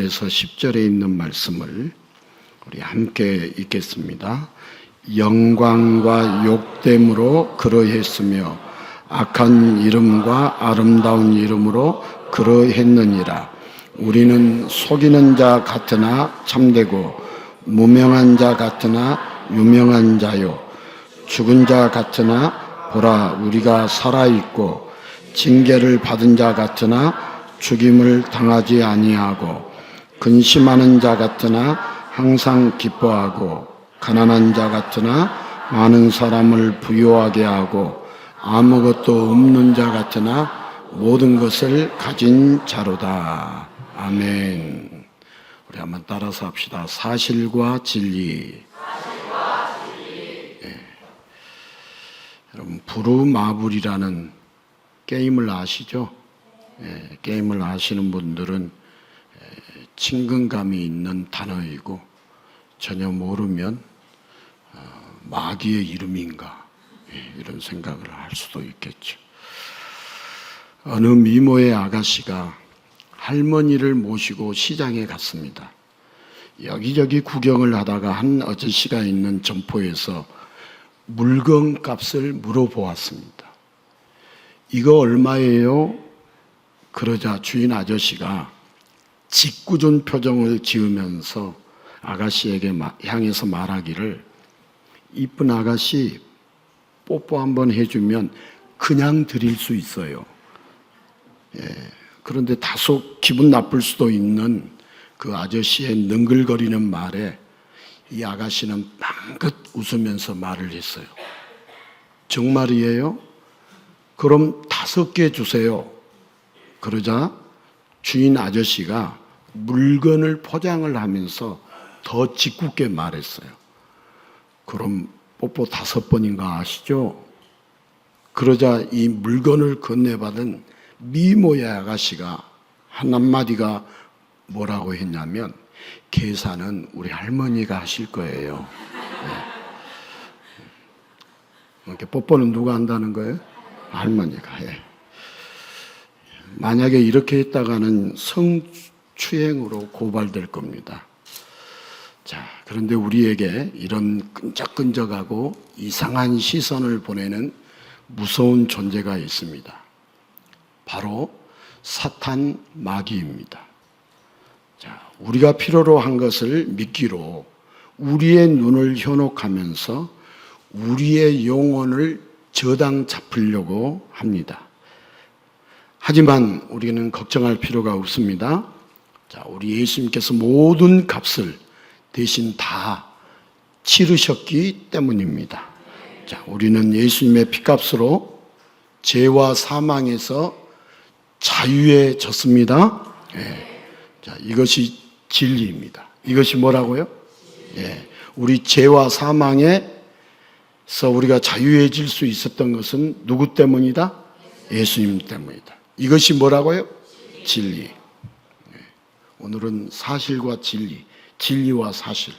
5절에서 10절에 있는 말씀을 우리 함께 읽겠습니다. 영광과 욕됨으로 그러했으며 악한 이름과 아름다운 이름으로 그러했느니라. 우리는 속이는 자 같으나 참되고 무명한 자 같으나 유명한 자요, 죽은 자 같으나 보라 우리가 살아있고 징계를 받은 자 같으나 죽임을 당하지 아니하고 근심하는 자 같으나 항상 기뻐하고 가난한 자 같으나 많은 사람을 부유하게 하고 아무것도 없는 자 같으나 모든 것을 가진 자로다. 아멘. 우리 한번 따라서 합시다. 사실과 진리. 네. 여러분 부루마블이라는 게임을 아시죠? 네. 게임을 아시는 분들은 친근감이 있는 단어이고 전혀 모르면 마귀의 이름인가 이런 생각을 할 수도 있겠죠. 어느 미모의 아가씨가 할머니를 모시고 시장에 갔습니다. 여기저기 구경을 하다가 한 아저씨가 있는 점포에서 물건 값을 물어보았습니다. 이거 얼마예요? 그러자 주인 아저씨가 짓궂은 표정을 지으면서 아가씨에게 향해서 말하기를, 이쁜 아가씨 뽀뽀 한번 해주면 그냥 드릴 수 있어요. 그런데 다소 기분 나쁠 수도 있는 그 아저씨의 능글거리는 말에 이 아가씨는 빵긋 웃으면서 말을 했어요. 정말이에요? 그럼 5개 주세요. 그러자 주인 아저씨가 물건을 포장을 하면서 더 짓궂게 말했어요. 그럼 뽀뽀 5번인가 아시죠? 그러자 이 물건을 건네받은 미모의 아가씨가 한마디가 뭐라고 했냐면, 계산은 우리 할머니가 하실 거예요. 이렇게 뽀뽀는 누가 한다는 거예요? 할머니가 해. 만약에 이렇게 했다가는 성추행으로 고발될 겁니다. 자, 그런데 우리에게 이런 끈적끈적하고 이상한 시선을 보내는 무서운 존재가 있습니다. 바로 사탄 마귀입니다. 자, 우리가 필요로 한 것을 믿기로 우리의 눈을 현혹하면서 우리의 영혼을 저당 잡으려고 합니다. 하지만 우리는 걱정할 필요가 없습니다. 자, 우리 예수님께서 모든 값을 대신 다 치르셨기 때문입니다. 자, 우리는 예수님의 피값으로 죄와 사망에서 자유해졌습니다. 자, 이것이 진리입니다. 이것이 뭐라고요? 우리 죄와 사망에서 우리가 자유해질 수 있었던 것은 누구 때문이다? 예수님 때문이다. 이것이 뭐라고요? 진리. 오늘은 사실과 진리, 진리와 사실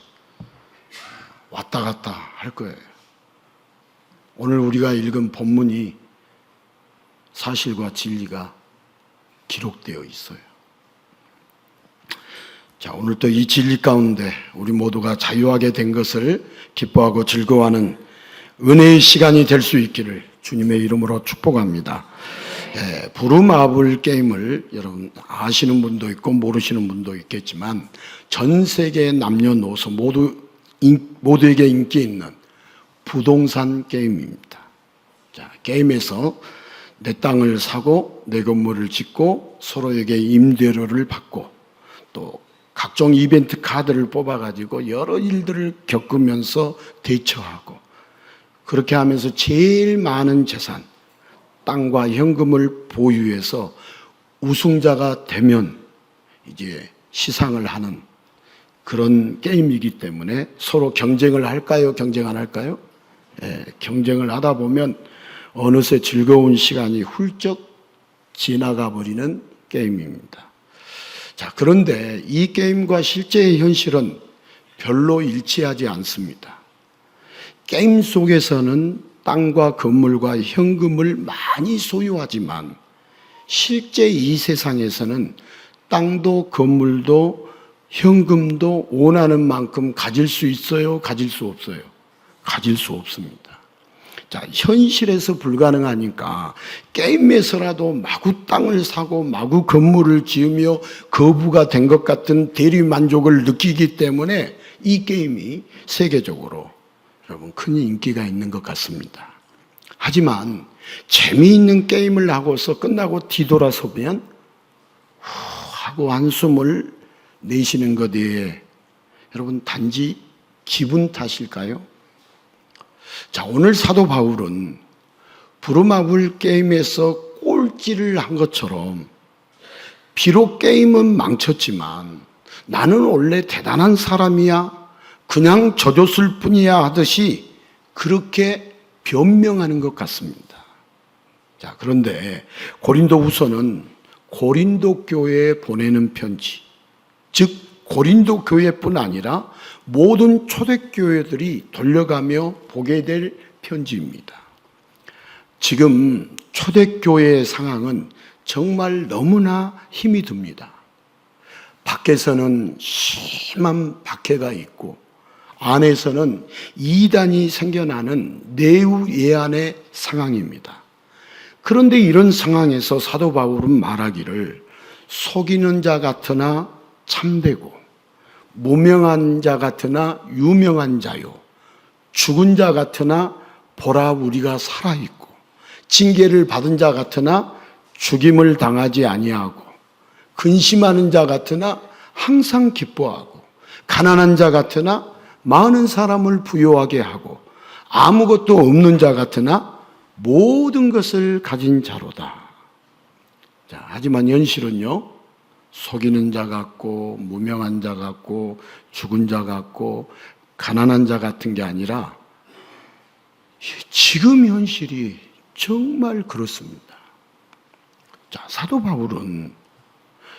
왔다 갔다 할 거예요. 오늘 우리가 읽은 본문이 사실과 진리가 기록되어 있어요. 자, 오늘 또 이 진리 가운데 우리 모두가 자유하게 된 것을 기뻐하고 즐거워하는 은혜의 시간이 될 수 있기를 주님의 이름으로 축복합니다. 부루마블 게임을 여러분 아시는 분도 있고 모르시는 분도 있겠지만 전 세계의 남녀노소 모두에게 인기 있는 부동산 게임입니다. 자, 게임에서 내 땅을 사고 내 건물을 짓고 서로에게 임대료를 받고 또 각종 이벤트 카드를 뽑아가지고 여러 일들을 겪으면서 대처하고, 그렇게 하면서 제일 많은 재산, 땅과 현금을 보유해서 우승자가 되면 이제 시상을 하는 그런 게임이기 때문에 서로 경쟁을 할까요? 경쟁 안 할까요? 경쟁을 하다 보면 어느새 즐거운 시간이 훌쩍 지나가 버리는 게임입니다. 자, 그런데 이 게임과 실제의 현실은 별로 일치하지 않습니다. 게임 속에서는 땅과 건물과 현금을 많이 소유하지만 실제 이 세상에서는 땅도 건물도 현금도 원하는 만큼 가질 수 있어요? 가질 수 없어요? 가질 수 없습니다. 자, 현실에서 불가능하니까 게임에서라도 마구 땅을 사고 마구 건물을 지으며 거부가 된 것 같은 대리만족을 느끼기 때문에 이 게임이 세계적으로 여러분 큰 인기가 있는 것 같습니다. 하지만 재미있는 게임을 하고서 끝나고 뒤돌아서면 하고 한숨을 내쉬는 것에 여러분 단지 기분 탓일까요? 자, 오늘 사도 바울은 부르마블 게임에서 꼴찌를 한 것처럼 비록 게임은 망쳤지만 나는 원래 대단한 사람이야, 그냥 져줬을 뿐이야 하듯이 그렇게 변명하는 것 같습니다. 자, 그런데 고린도후서는 고린도 교회에 보내는 편지, 즉 고린도 교회뿐 아니라 모든 초대교회들이 돌려가며 보게 될 편지입니다. 지금 초대교회의 상황은 정말 너무나 힘이 듭니다. 밖에서는 심한 박해가 있고 안에서는 이단이 생겨나는 내우예안의 상황입니다. 그런데 이런 상황에서 사도 바울은 말하기를 속이는 자 같으나 참되고 무명한 자 같으나 유명한 자요, 죽은 자 같으나 보라 우리가 살아있고, 징계를 받은 자 같으나 죽임을 당하지 아니하고, 근심하는 자 같으나 항상 기뻐하고, 가난한 자 같으나 많은 사람을 부유하게 하고, 아무것도 없는 자 같으나 모든 것을 가진 자로다. 자, 하지만 현실은요, 속이는 자 같고 무명한 자 같고 죽은 자 같고 가난한 자 같은 게 아니라 지금 현실이 정말 그렇습니다. 자, 사도 바울은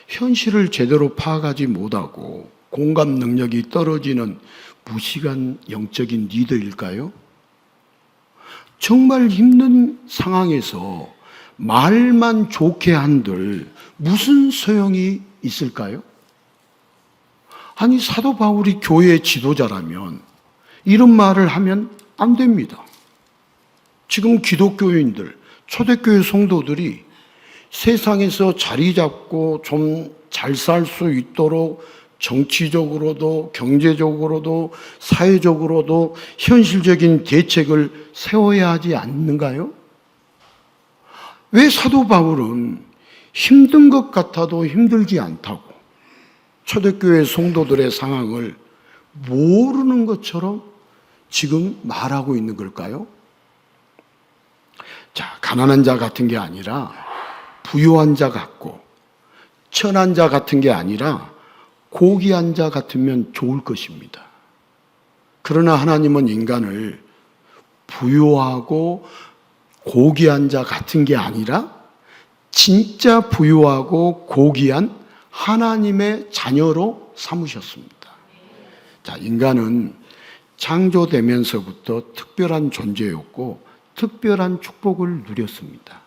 현실을 제대로 파악하지 못하고 공감 능력이 떨어지는 무식한 영적인 리더일까요? 정말 힘든 상황에서 말만 좋게 한들 무슨 소용이 있을까요? 아니, 사도 바울이 교회의 지도자라면 이런 말을 하면 안 됩니다. 지금 기독교인들, 초대교회 성도들이 세상에서 자리 잡고 좀 잘 살 수 있도록 정치적으로도 경제적으로도 사회적으로도 현실적인 대책을 세워야 하지 않는가요? 왜 사도 바울은 힘든 것 같아도 힘들지 않다고 초대교회 성도들의 상황을 모르는 것처럼 지금 말하고 있는 걸까요? 자, 가난한 자 같은 게 아니라 부유한 자 같고 천한 자 같은 게 아니라 고귀한 자 같으면 좋을 것입니다. 그러나 하나님은 인간을 부유하고 고귀한 자 같은 게 아니라 진짜 부유하고 고귀한 하나님의 자녀로 삼으셨습니다. 자, 인간은 창조되면서부터 특별한 존재였고 특별한 축복을 누렸습니다.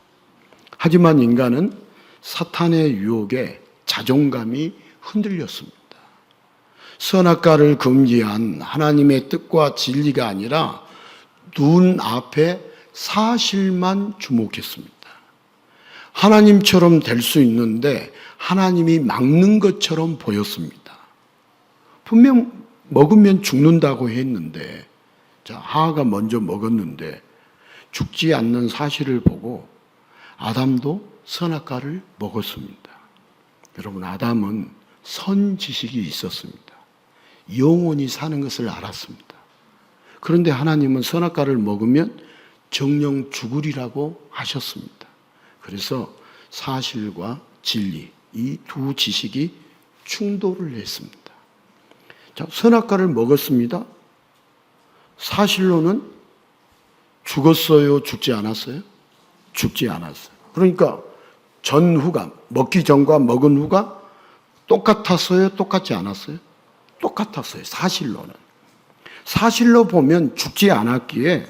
하지만 인간은 사탄의 유혹에 자존감이 흔들렸습니다. 선악과를 금지한 하나님의 뜻과 진리가 아니라 눈앞에 사실만 주목했습니다. 하나님처럼 될 수 있는데 하나님이 막는 것처럼 보였습니다. 분명 먹으면 죽는다고 했는데, 자, 하와가 먼저 먹었는데 죽지 않는 사실을 보고 아담도 선악과를 먹었습니다. 여러분, 아담은 선지식이 있었습니다. 영원히 사는 것을 알았습니다. 그런데 하나님은 선악과를 먹으면 정령 죽으리라고 하셨습니다. 그래서 사실과 진리, 이 두 지식이 충돌을 했습니다. 자, 선악과를 먹었습니다. 사실로는 죽었어요? 죽지 않았어요? 죽지 않았어요. 그러니까 전후가, 먹기 전과 먹은 후가 똑같았어요? 똑같지 않았어요? 똑같았어요. 사실로는. 사실로 보면 죽지 않았기에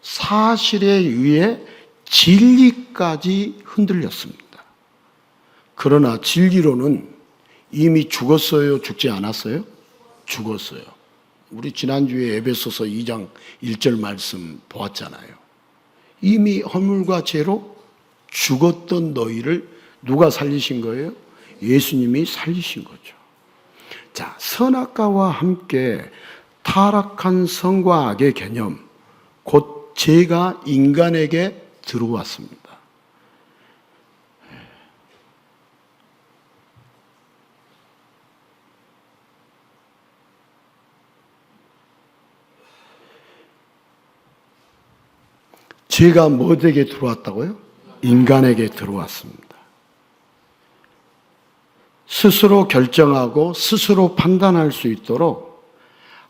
사실에 의해 진리까지 흔들렸습니다. 그러나 진리로는 이미 죽었어요? 죽지 않았어요? 죽었어요. 우리 지난주에 에베소서 2장 1절 말씀 보았잖아요. 이미 허물과 죄로 죽었던 너희를 누가 살리신 거예요? 예수님이 살리신 거죠. 자, 선악과와 함께 타락한 선과 악의 개념, 곧 죄가 인간에게 들어왔습니다. 죄가 뭐에게 들어왔다고요? 인간에게 들어왔습니다. 스스로 결정하고 스스로 판단할 수 있도록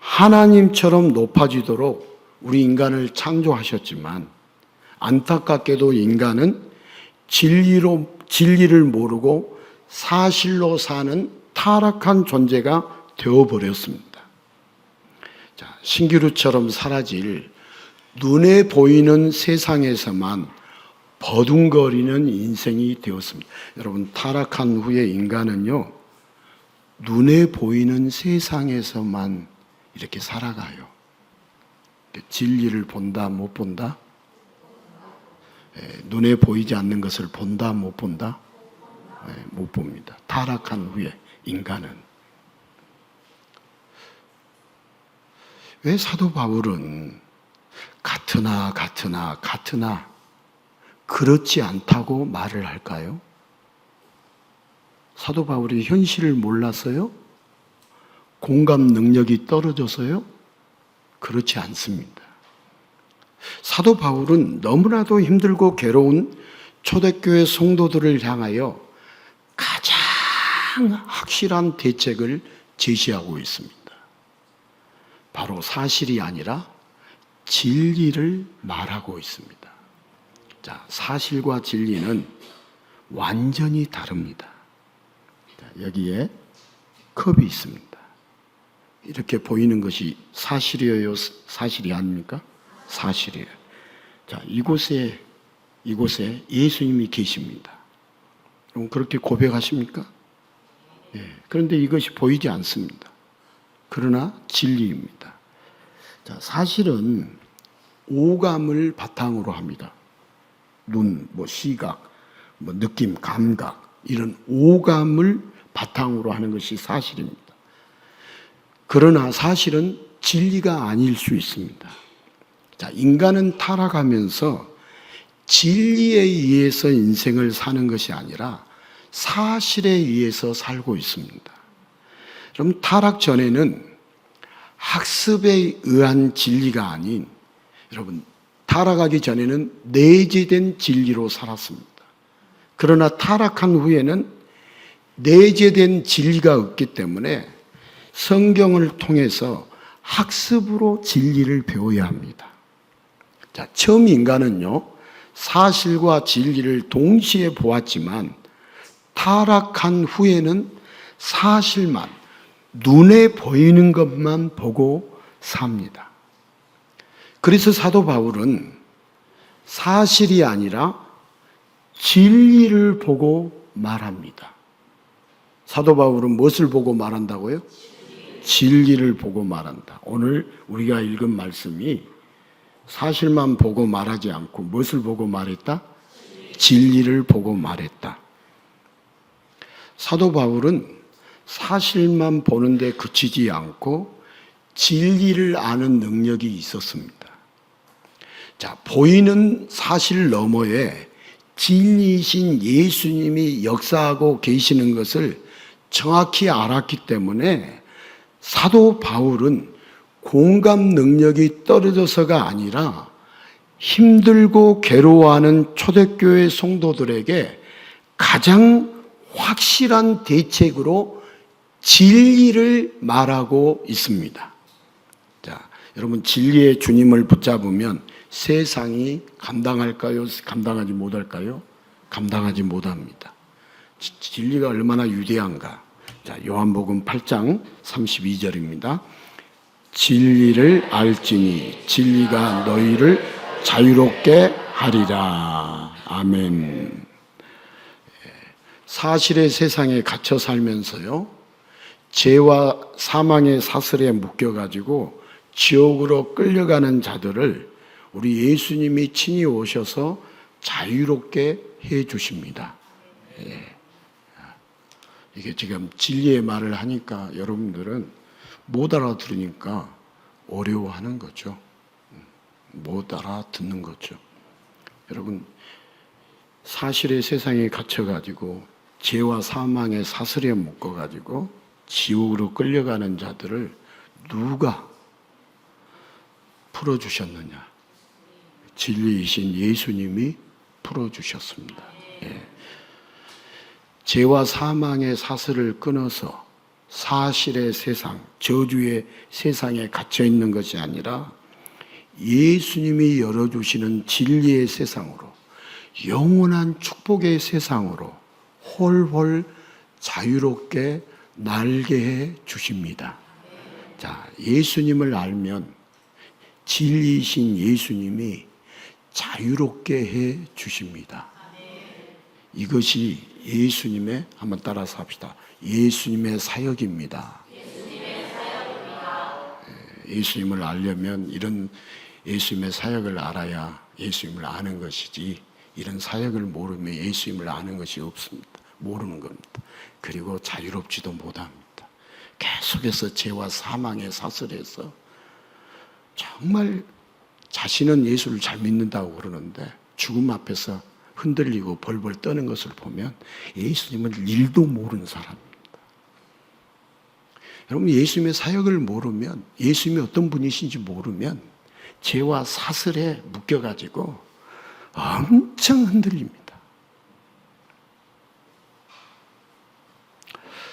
하나님처럼 높아지도록 우리 인간을 창조하셨지만 안타깝게도 인간은 진리를 모르고 사실로 사는 타락한 존재가 되어버렸습니다. 자, 신기루처럼 사라질 눈에 보이는 세상에서만 버둥거리는 인생이 되었습니다. 여러분, 타락한 후에 인간은요, 눈에 보이는 세상에서만 이렇게 살아가요. 진리를 본다, 못 본다? 눈에 보이지 않는 것을 본다, 못 본다? 못 봅니다. 타락한 후에 인간은. 왜 사도 바울은 같으나 그렇지 않다고 말을 할까요? 사도 바울이 현실을 몰라서요? 공감 능력이 떨어져서요? 그렇지 않습니다. 사도 바울은 너무나도 힘들고 괴로운 초대교회 성도들을 향하여 가장 확실한 대책을 제시하고 있습니다. 바로 사실이 아니라 진리를 말하고 있습니다. 자, 사실과 진리는 완전히 다릅니다. 자, 여기에 컵이 있습니다. 이렇게 보이는 것이 사실이에요? 사실이 아닙니까? 사실이에요. 자, 이곳에 예수님이 계십니다. 그럼 그렇게 고백하십니까? 그런데 이것이 보이지 않습니다. 그러나 진리입니다. 자, 사실은 오감을 바탕으로 합니다. 눈, 시각, 느낌, 감각, 이런 오감을 바탕으로 하는 것이 사실입니다. 그러나 사실은 진리가 아닐 수 있습니다. 자, 인간은 타락하면서 진리에 의해서 인생을 사는 것이 아니라 사실에 의해서 살고 있습니다. 그럼 타락 전에는 학습에 의한 진리가 아닌, 여러분, 타락하기 전에는 내재된 진리로 살았습니다. 그러나 타락한 후에는 내재된 진리가 없기 때문에 성경을 통해서 학습으로 진리를 배워야 합니다. 자, 처음 인간은요, 사실과 진리를 동시에 보았지만 타락한 후에는 사실만, 눈에 보이는 것만 보고 삽니다. 그래서 사도 바울은 사실이 아니라 진리를 보고 말합니다. 사도 바울은 무엇을 보고 말한다고요? 진리를 보고 말한다. 오늘 우리가 읽은 말씀이 사실만 보고 말하지 않고 무엇을 보고 말했다? 진리를 보고 말했다. 사도 바울은 사실만 보는데 그치지 않고 진리를 아는 능력이 있었습니다. 자, 보이는 사실 너머에 진리이신 예수님이 역사하고 계시는 것을 정확히 알았기 때문에 사도 바울은 공감 능력이 떨어져서가 아니라 힘들고 괴로워하는 초대교회 성도들에게 가장 확실한 대책으로 진리를 말하고 있습니다. 자, 여러분, 진리의 주님을 붙잡으면 세상이 감당할까요? 감당하지 못할까요? 감당하지 못합니다. 진리가 얼마나 위대한가. 자, 요한복음 8장 32절입니다. 진리를 알지니 진리가 너희를 자유롭게 하리라. 아멘. 사실의 세상에 갇혀 살면서요, 죄와 사망의 사슬에 묶여가지고 지옥으로 끌려가는 자들을 우리 예수님이 친히 오셔서 자유롭게 해 주십니다. 예. 이게 지금 진리의 말을 하니까 여러분들은 못 알아들으니까 어려워하는 거죠. 못 알아듣는 거죠. 여러분, 사실의 세상에 갇혀가지고 죄와 사망의 사슬에 묶어가지고 지옥으로 끌려가는 자들을 누가 풀어주셨느냐? 진리이신 예수님이 풀어주셨습니다. 예. 죄와 사망의 사슬을 끊어서 사실의 세상, 저주의 세상에 갇혀 있는 것이 아니라 예수님이 열어주시는 진리의 세상으로, 영원한 축복의 세상으로 홀홀 자유롭게 날게 해 주십니다. 자, 예수님을 알면 진리이신 예수님이 자유롭게 해 주십니다. 이것이 예수님의, 한번 따라서 합시다. 예수님의 사역입니다. 예수님을 알려면 이런 예수님의 사역을 알아야 예수님을 아는 것이지, 이런 사역을 모르면 예수님을 아는 것이 없습니다. 모르는 겁니다. 그리고 자유롭지도 못합니다. 계속해서 죄와 사망의 사슬에서 정말 자신은 예수를 잘 믿는다고 그러는데 죽음 앞에서 흔들리고 벌벌 떠는 것을 보면 예수님은 일도 모르는 사람입니다. 여러분, 예수님의 사역을 모르면, 예수님이 어떤 분이신지 모르면 죄와 사슬에 묶여가지고 엄청 흔들립니다.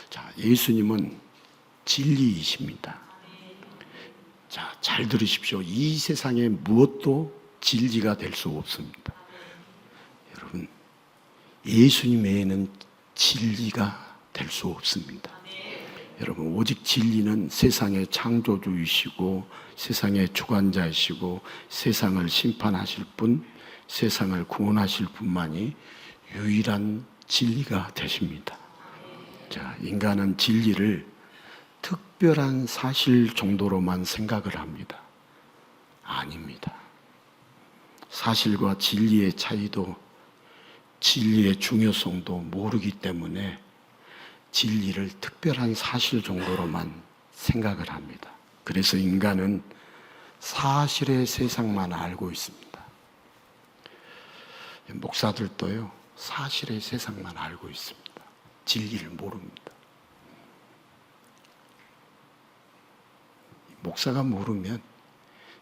자, 예수님은 진리이십니다. 자, 잘 들으십시오. 이 세상에 무엇도 진리가 될 수 없습니다. 여러분, 예수님 외에는 진리가 될 수 없습니다. 여러분, 오직 진리는 세상의 창조주이시고 세상의 주관자이시고 세상을 심판하실 분, 세상을 구원하실 분만이 유일한 진리가 되십니다. 자, 인간은 진리를 특별한 사실 정도로만 생각을 합니다. 아닙니다. 사실과 진리의 차이도, 진리의 중요성도 모르기 때문에 진리를 특별한 사실 정도로만 생각을 합니다. 그래서 인간은 사실의 세상만 알고 있습니다. 목사들도요, 사실의 세상만 알고 있습니다. 진리를 모릅니다. 목사가 모르면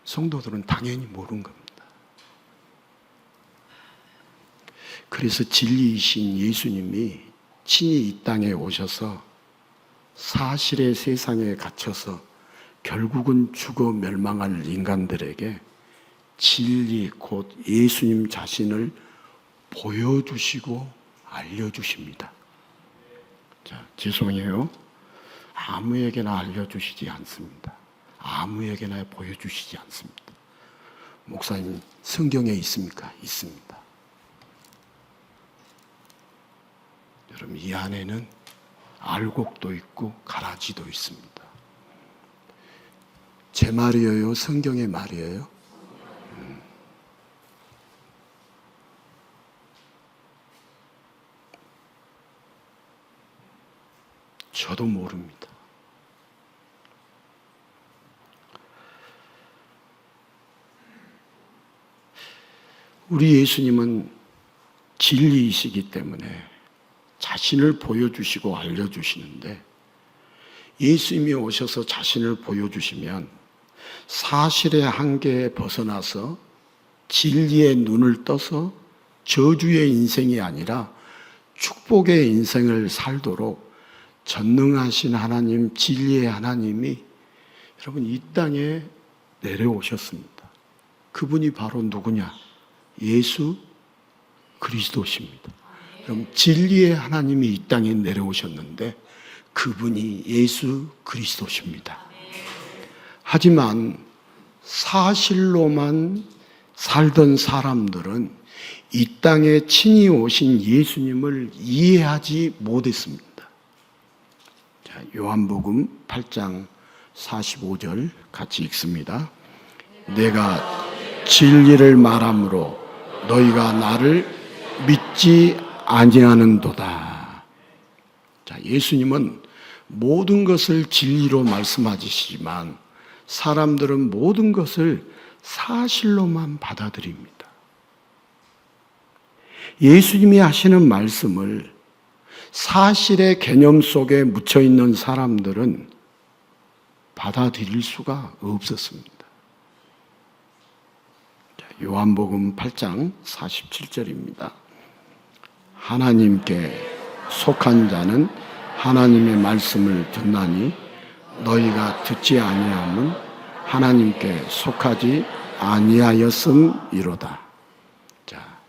성도들은 당연히 모르는 겁니다. 그래서 진리이신 예수님이 친히 이 땅에 오셔서 사실의 세상에 갇혀서 결국은 죽어 멸망할 인간들에게 진리 곧 예수님 자신을 보여주시고 알려주십니다. 자, 죄송해요. 아무에게나 알려주시지 않습니다. 아무에게나 보여주시지 않습니다. 목사님, 성경에 있습니까? 있습니다. 여러분, 이 안에는 알곡도 있고 가라지도 있습니다. 제 말이에요? 성경의 말이에요? 저도 모릅니다. 우리 예수님은 진리이시기 때문에 자신을 보여주시고 알려주시는데, 예수님이 오셔서 자신을 보여주시면 사실의 한계에 벗어나서 진리의 눈을 떠서 저주의 인생이 아니라 축복의 인생을 살도록 전능하신 하나님, 진리의 하나님이 여러분 이 땅에 내려오셨습니다. 그분이 바로 누구냐? 예수 그리스도십니다. 그럼 진리의 하나님이 이 땅에 내려오셨는데 그분이 예수 그리스도십니다. 하지만 사실로만 살던 사람들은 이 땅에 친히 오신 예수님을 이해하지 못했습니다. 자, 요한복음 8장 45절 같이 읽습니다. 내가 진리를 말함으로 너희가 나를 믿지 아니하는도다. 자, 예수님은 모든 것을 진리로 말씀하시지만 사람들은 모든 것을 사실로만 받아들입니다. 예수님이 하시는 말씀을 사실의 개념 속에 묻혀 있는 사람들은 받아들일 수가 없었습니다. 요한복음 8장 47절입니다. 하나님께 속한 자는 하나님의 말씀을 듣나니 너희가 듣지 아니함은 하나님께 속하지 아니하였음이로다. 자,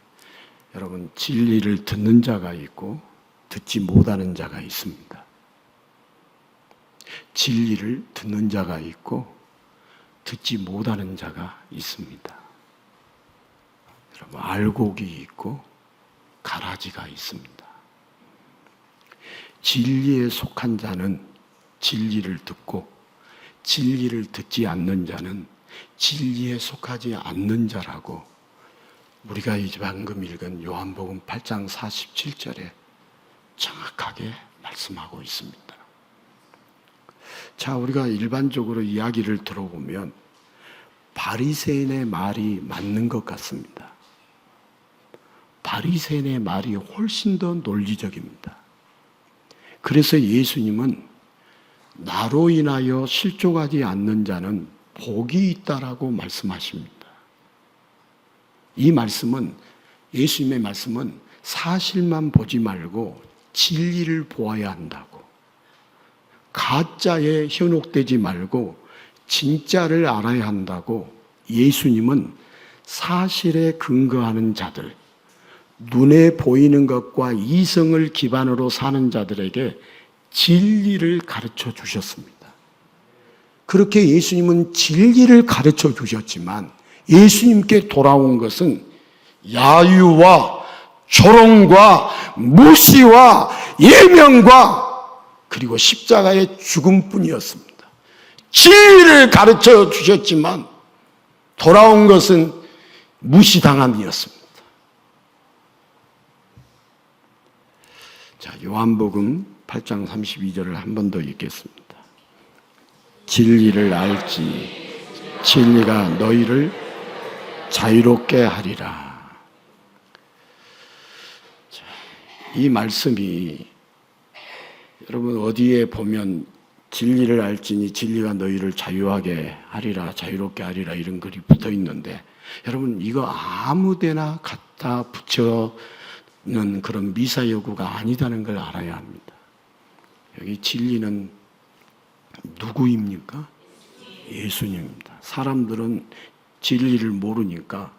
여러분, 진리를 듣는 자가 있고 듣지 못하는 자가 있습니다. 진리를 듣는 자가 있고 듣지 못하는 자가 있습니다. 여러분, 알곡이 있고 가라지가 있습니다. 진리에 속한 자는 진리를 듣고 진리를 듣지 않는 자는 진리에 속하지 않는 자라고 우리가 방금 읽은 요한복음 8장 47절에 정확하게 말씀하고 있습니다. 자, 우리가 일반적으로 이야기를 들어보면 바리새인의 말이 맞는 것 같습니다. 바리새인의 말이 훨씬 더 논리적입니다. 그래서 예수님은 나로 인하여 실족하지 않는 자는 복이 있다라고 말씀하십니다. 이 말씀은, 예수님의 말씀은 사실만 보지 말고 진리를 보아야 한다고, 가짜에 현혹되지 말고 진짜를 알아야 한다고 예수님은 사실에 근거하는 자들, 눈에 보이는 것과 이성을 기반으로 사는 자들에게 진리를 가르쳐 주셨습니다. 그렇게 예수님은 진리를 가르쳐 주셨지만 예수님께 돌아온 것은 야유와 조롱과 무시와 예명과 그리고 십자가의 죽음뿐이었습니다. 진리를 가르쳐 주셨지만 돌아온 것은 무시당함이었습니다. 자, 요한복음 8장 32절을 한 번 더 읽겠습니다. 진리를 알지 진리가 너희를 자유롭게 하리라. 자, 이 말씀이 여러분 어디에 보면 진리를 알지니 진리가 너희를 자유하게 하리라, 자유롭게 하리라 이런 글이 붙어 있는데 여러분 이거 아무데나 갖다 붙여는 그런 미사여구가 아니다는 걸 알아야 합니다. 여기 진리는 누구입니까? 예수님입니다. 사람들은 진리를 모르니까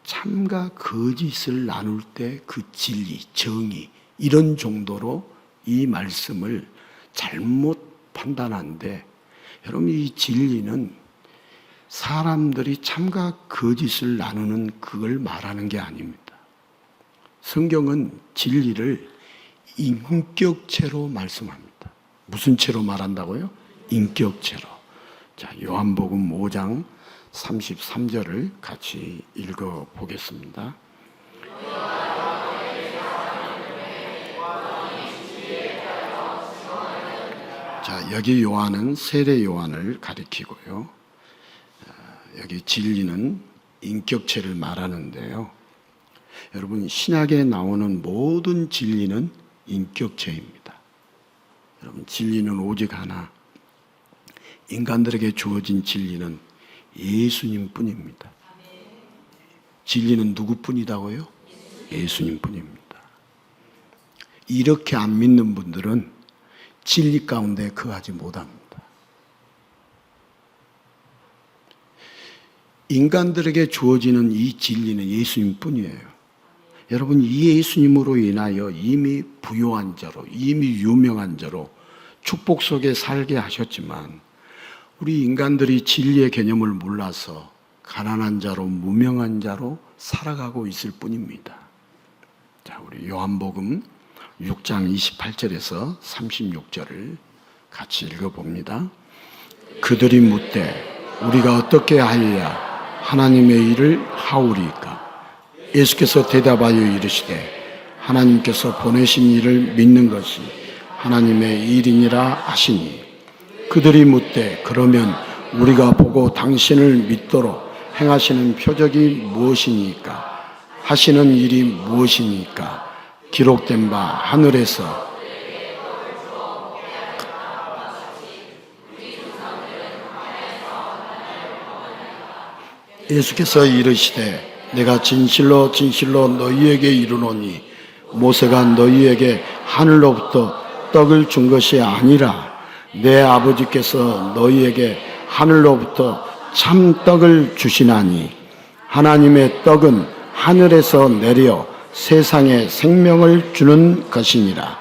참과 거짓을 나눌 때 그 진리, 정의 이런 정도로 이 말씀을 잘못 판단하는데 여러분 이 진리는 사람들이 참과 거짓을 나누는 그걸 말하는 게 아닙니다. 성경은 진리를 인격체로 말씀합니다. 무슨 체로 말한다고요? 인격체로. 자, 요한복음 5장 33절을 같이 읽어 보겠습니다. 자, 여기 요한은 세례 요한을 가리키고요. 여기 진리는 인격체를 말하는데요. 여러분 신약에 나오는 모든 진리는 인격체입니다. 여러분 진리는 오직 하나, 인간들에게 주어진 진리는 예수님 뿐입니다. 진리는 누구뿐이다고요? 예수님 뿐입니다. 이렇게 안 믿는 분들은 진리 가운데 거하지 못합니다. 인간들에게 주어지는 이 진리는 예수님 뿐이에요. 여러분 이 예수님으로 인하여 이미 부요한 자로, 이미 유명한 자로 축복 속에 살게 하셨지만 우리 인간들이 진리의 개념을 몰라서 가난한 자로, 무명한 자로 살아가고 있을 뿐입니다. 자, 우리 요한복음 6장 28절에서 36절을 같이 읽어봅니다. 그들이 묻되 우리가 어떻게 하여야 하나님의 일을 하오리까? 예수께서 대답하여 이르시되 하나님께서 보내신 일을 믿는 것이 하나님의 일이니라 하시니 그들이 묻되 그러면 우리가 보고 당신을 믿도록 행하시는 표적이 무엇이니까? 하시는 일이 무엇이니까? 기록된 바 하늘에서 예수께서 이르시되 내가 진실로 진실로 너희에게 이르노니 모세가 너희에게 하늘로부터 떡을 준 것이 아니라 내 아버지께서 너희에게 하늘로부터 참 떡을 주시나니 하나님의 떡은 하늘에서 내려 세상에 생명을 주는 것이니라.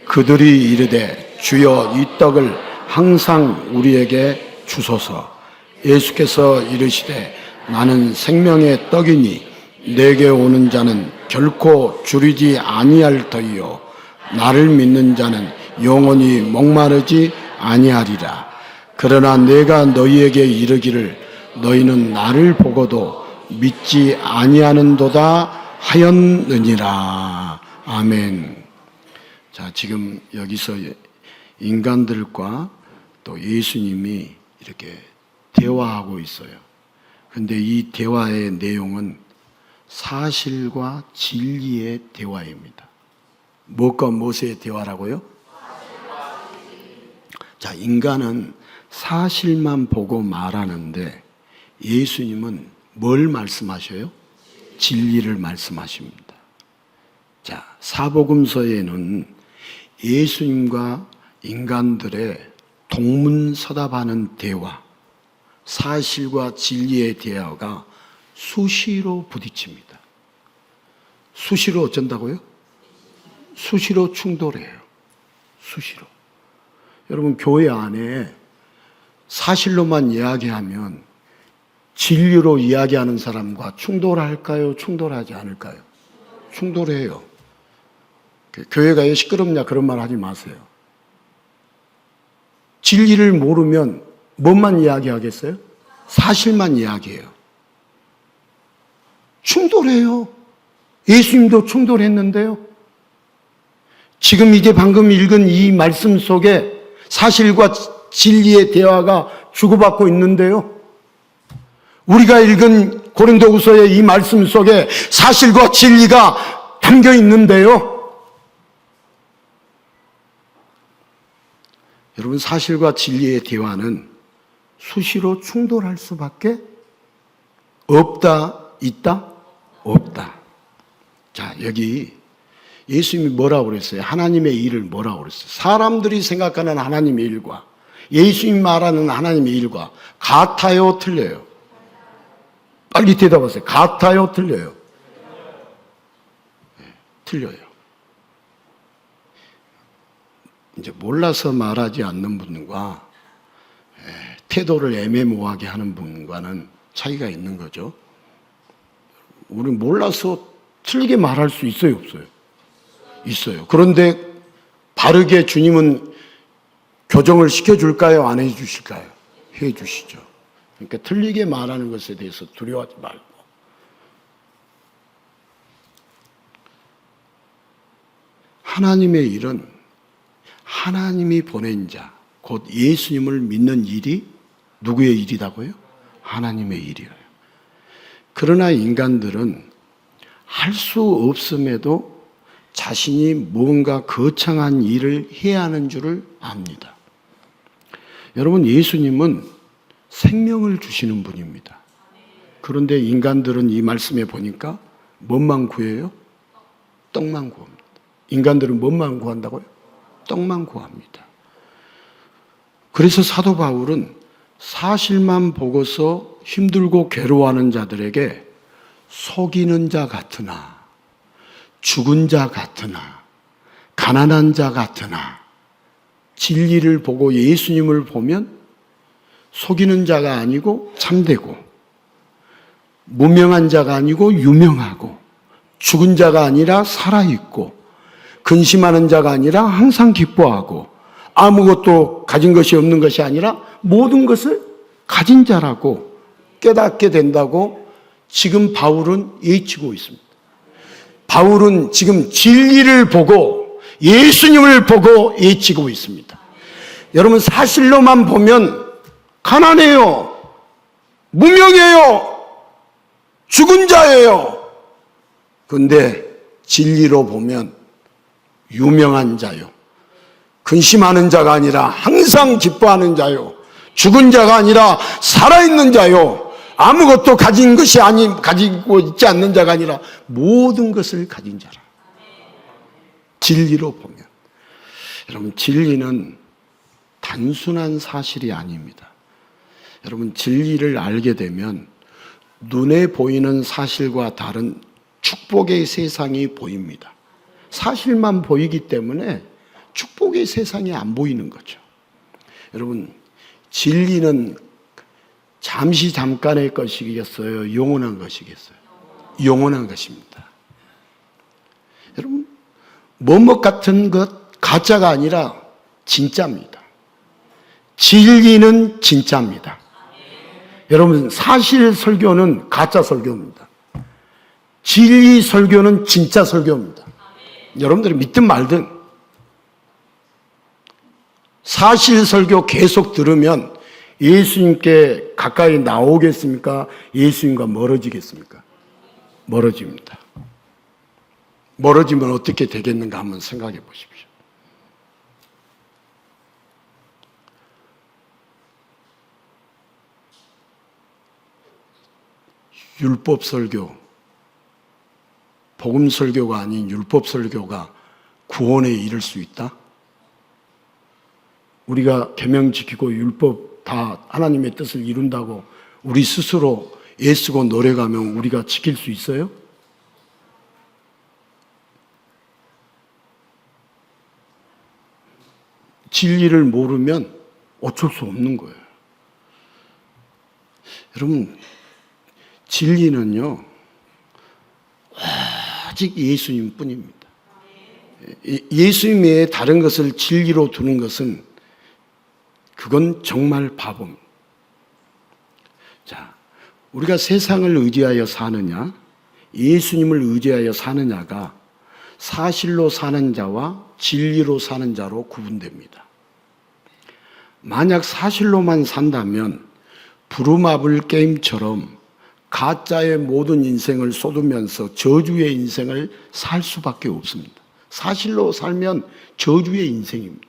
그들이 이르되 주여 이 떡을 항상 우리에게 주소서. 예수께서 이르시되 나는 생명의 떡이니 내게 오는 자는 결코 줄이지 아니할 터이요 나를 믿는 자는 영원히 목마르지 아니하리라. 그러나 내가 너희에게 이르기를 너희는 나를 보고도 믿지 아니하는도다 하였느니라. 아멘. 자, 지금 여기서 인간들과 또 예수님이 이렇게 대화하고 있어요. 근데 이 대화의 내용은 사실과 진리의 대화입니다. 무엇과 무엇의 대화라고요? 자, 인간은 사실만 보고 말하는데 예수님은 뭘 말씀하셔요? 진리를 말씀하십니다. 자, 사복음서에는 예수님과 인간들의 동문서답하는 대화, 사실과 진리의 대화가 수시로 부딪힙니다. 수시로 어쩐다고요? 수시로 충돌해요. 수시로. 여러분, 교회 안에 사실로만 이야기하면 진리로 이야기하는 사람과 충돌할까요? 충돌하지 않을까요? 충돌해요. 교회가 왜 시끄럽냐 그런 말 하지 마세요. 진리를 모르면 뭐만 이야기하겠어요? 사실만 이야기해요. 충돌해요. 예수님도 충돌했는데요. 지금 이제 방금 읽은 이 말씀 속에 사실과 진리의 대화가 주고받고 있는데요. 우리가 읽은 고린도후서의 이 말씀 속에 사실과 진리가 담겨 있는데요. 여러분, 사실과 진리의 대화는 수시로 충돌할 수밖에 없다, 있다, 없다. 자, 여기 예수님이 뭐라고 그랬어요? 하나님의 일을 뭐라고 그랬어요? 사람들이 생각하는 하나님의 일과 예수님 말하는 하나님의 일과 같아요, 틀려요? 빨리 대답하세요. 같아요, 틀려요? 네, 틀려요. 이제 몰라서 말하지 않는 분과 태도를 애매모호하게 하는 분과는 차이가 있는 거죠. 우리는 몰라서 틀리게 말할 수 있어요, 없어요? 있어요. 그런데 바르게 주님은 교정을 시켜줄까요? 안 해주실까요? 해주시죠. 그러니까 틀리게 말하는 것에 대해서 두려워하지 말고. 하나님의 일은 하나님이 보낸 자, 곧 예수님을 믿는 일이 누구의 일이라고요? 하나님의 일이에요. 그러나 인간들은 할 수 없음에도 자신이 뭔가 거창한 일을 해야 하는 줄을 압니다. 여러분, 예수님은 생명을 주시는 분입니다. 그런데 인간들은 이 말씀에 보니까 뭔만 구해요? 떡만 구합니다. 인간들은 뭔만 구한다고요? 떡만 구합니다. 그래서 사도 바울은 사실만 보고서 힘들고 괴로워하는 자들에게 속이는 자 같으나 죽은 자 같으나 가난한 자 같으나 진리를 보고 예수님을 보면 속이는 자가 아니고 참되고 무명한 자가 아니고 유명하고, 죽은 자가 아니라 살아있고, 근심하는 자가 아니라 항상 기뻐하고, 아무것도 가진 것이 없는 것이 아니라 모든 것을 가진 자라고 깨닫게 된다고 지금 바울은 예치고 있습니다. 바울은 지금 진리를 보고 예수님을 보고 예치고 있습니다. 여러분, 사실로만 보면 가난해요, 무명해요, 죽은 자예요. 그런데 진리로 보면 유명한 자요, 근심하는 자가 아니라 항상 기뻐하는 자요, 죽은 자가 아니라 살아있는 자요, 아무것도 가지고 있지 않는 자가 아니라 모든 것을 가진 자라. 진리로 보면. 여러분, 진리는 단순한 사실이 아닙니다. 여러분, 진리를 알게 되면 눈에 보이는 사실과 다른 축복의 세상이 보입니다. 사실만 보이기 때문에 축복의 세상이 안 보이는 거죠. 여러분, 진리는 잠깐의 것이겠어요? 영원한 것이겠어요? 영원한 것입니다. 여러분, 뭐뭐 같은 것, 가짜가 아니라 진짜입니다. 진리는 진짜입니다. 여러분, 사실 설교는 가짜 설교입니다. 진리 설교는 진짜 설교입니다. 여러분들이 믿든 말든 사실 설교 계속 들으면 예수님께 가까이 나오겠습니까? 예수님과 멀어지겠습니까? 멀어집니다. 멀어지면 어떻게 되겠는가 한번 생각해 보십시오. 율법 설교, 복음 설교가 아닌 율법 설교가 구원에 이를 수 있다? 우리가 계명 지키고 율법 다 하나님의 뜻을 이룬다고 우리 스스로 애쓰고 노력하면 우리가 지킬 수 있어요? 진리를 모르면 어쩔 수 없는 거예요. 여러분, 진리는요, 오직 예수님 뿐입니다. 예수님 외에 다른 것을 진리로 두는 것은 그건 정말 바보입니다. 자, 우리가 세상을 의지하여 사느냐, 예수님을 의지하여 사느냐가 사실로 사는 자와 진리로 사는 자로 구분됩니다. 만약 사실로만 산다면 부루마블 게임처럼 가짜의 모든 인생을 쏟으면서 저주의 인생을 살 수밖에 없습니다. 사실로 살면 저주의 인생입니다.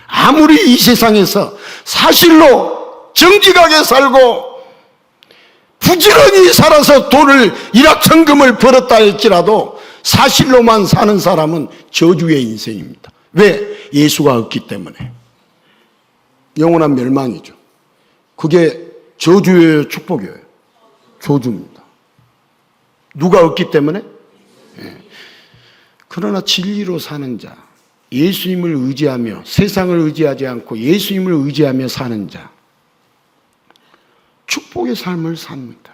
아무리 이 세상에서 사실로 정직하게 살고 부지런히 살아서 돈을 일확천금을 벌었다 할지라도 사실로만 사는 사람은 저주의 인생입니다. 왜? 예수가 없기 때문에. 영원한 멸망이죠. 그게 저주예요, 축복이에요? 저주입니다. 누가 없기 때문에? 예. 그러나 진리로 사는 자, 예수님을 의지하며 세상을 의지하지 않고 예수님을 의지하며 사는 자, 축복의 삶을 삽니다.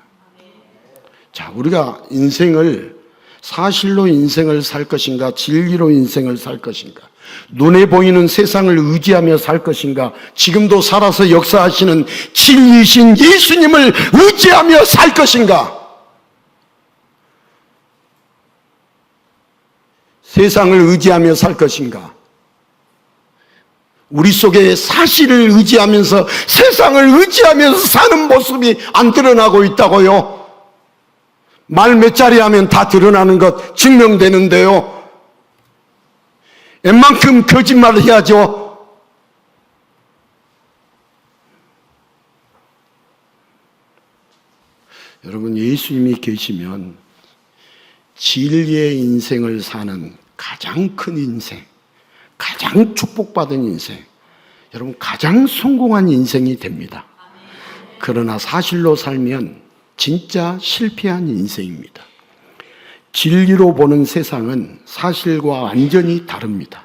자, 우리가 인생을 사실로 인생을 살 것인가, 진리로 인생을 살 것인가, 눈에 보이는 세상을 의지하며 살 것인가, 지금도 살아서 역사하시는 진리신 예수님을 의지하며 살 것인가, 세상을 의지하며 살 것인가, 우리 속에 사실을 의지하면서 세상을 의지하면서 사는 모습이 안 드러나고 있다고요. 말 몇 자리 하면 다 드러나는 것 증명되는데요. 웬만큼 거짓말을 해야죠. 여러분, 예수님이 계시면 진리의 인생을 사는 가장 큰 인생, 가장 축복받은 인생, 여러분 가장 성공한 인생이 됩니다. 그러나 사실로 살면 진짜 실패한 인생입니다. 진리로 보는 세상은 사실과 완전히 다릅니다.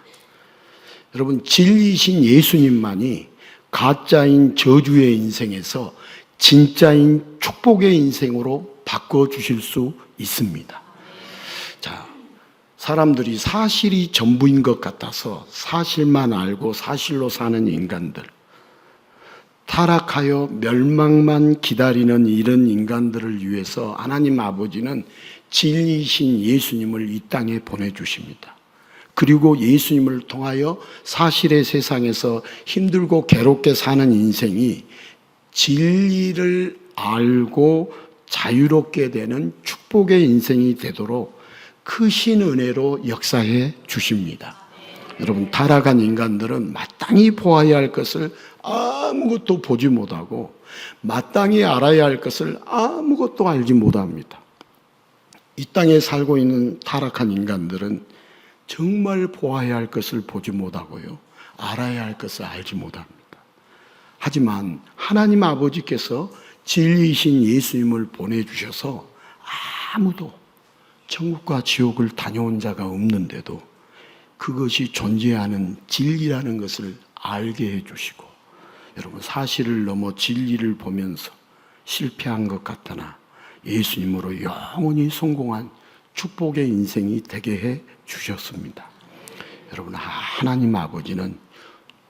여러분, 진리이신 예수님만이 가짜인 저주의 인생에서 진짜인 축복의 인생으로 바꿔주실 수 있습니다. 자, 사람들이 사실이 전부인 것 같아서 사실만 알고 사실로 사는 인간들, 타락하여 멸망만 기다리는 이런 인간들을 위해서 하나님 아버지는 진리이신 예수님을 이 땅에 보내주십니다. 그리고 예수님을 통하여 사실의 세상에서 힘들고 괴롭게 사는 인생이 진리를 알고 자유롭게 되는 축복의 인생이 되도록 크신 은혜로 역사해 주십니다. 여러분, 타락한 인간들은 마땅히 보아야 할 것을 아무것도 보지 못하고 마땅히 알아야 할 것을 아무것도 알지 못합니다. 이 땅에 살고 있는 타락한 인간들은 정말 보아야 할 것을 보지 못하고요, 알아야 할 것을 알지 못합니다. 하지만 하나님 아버지께서 진리이신 예수님을 보내주셔서 아무도 천국과 지옥을 다녀온 자가 없는데도 그것이 존재하는 진리라는 것을 알게 해주시고, 여러분, 사실을 넘어 진리를 보면서 실패한 것 같으나 예수님으로 영원히 성공한 축복의 인생이 되게 해 주셨습니다. 여러분, 하나님 아버지는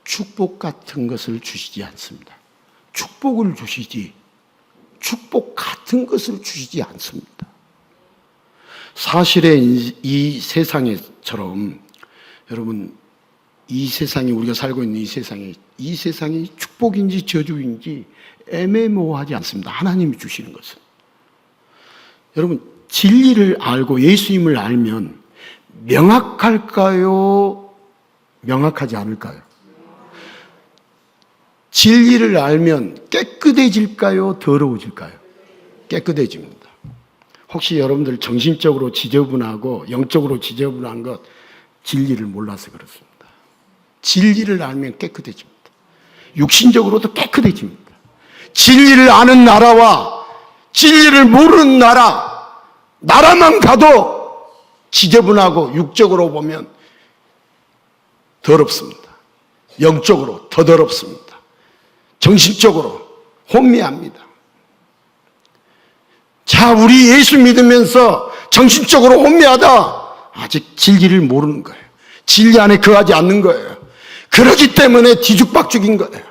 축복 같은 것을 주시지 않습니다. 축복을 주시지 축복 같은 것을 주시지 않습니다. 사실의 이 세상에처럼, 여러분, 이 세상이, 우리가 살고 있는 이 세상이 축복인지 저주인지 애매모호하지 않습니다. 하나님이 주시는 것은. 여러분, 진리를 알고 예수님을 알면 명확할까요? 명확하지 않을까요? 진리를 알면 깨끗해질까요? 더러워질까요? 깨끗해집니다. 혹시 여러분들 정신적으로 지저분하고 영적으로 지저분한 것, 진리를 몰라서 그렇습니다. 진리를 알면 깨끗해집니다. 육신적으로도 깨끗해집니다. 진리를 아는 나라와 진리를 모르는 나라만 가도 지저분하고 육적으로 보면 더럽습니다. 영적으로 더 더럽습니다. 정신적으로 혼미합니다. 자, 우리 예수 믿으면서 정신적으로 혼미하다, 아직 진리를 모르는 거예요. 진리 안에 거하지 않는 거예요. 그러기 때문에 뒤죽박죽인 거예요.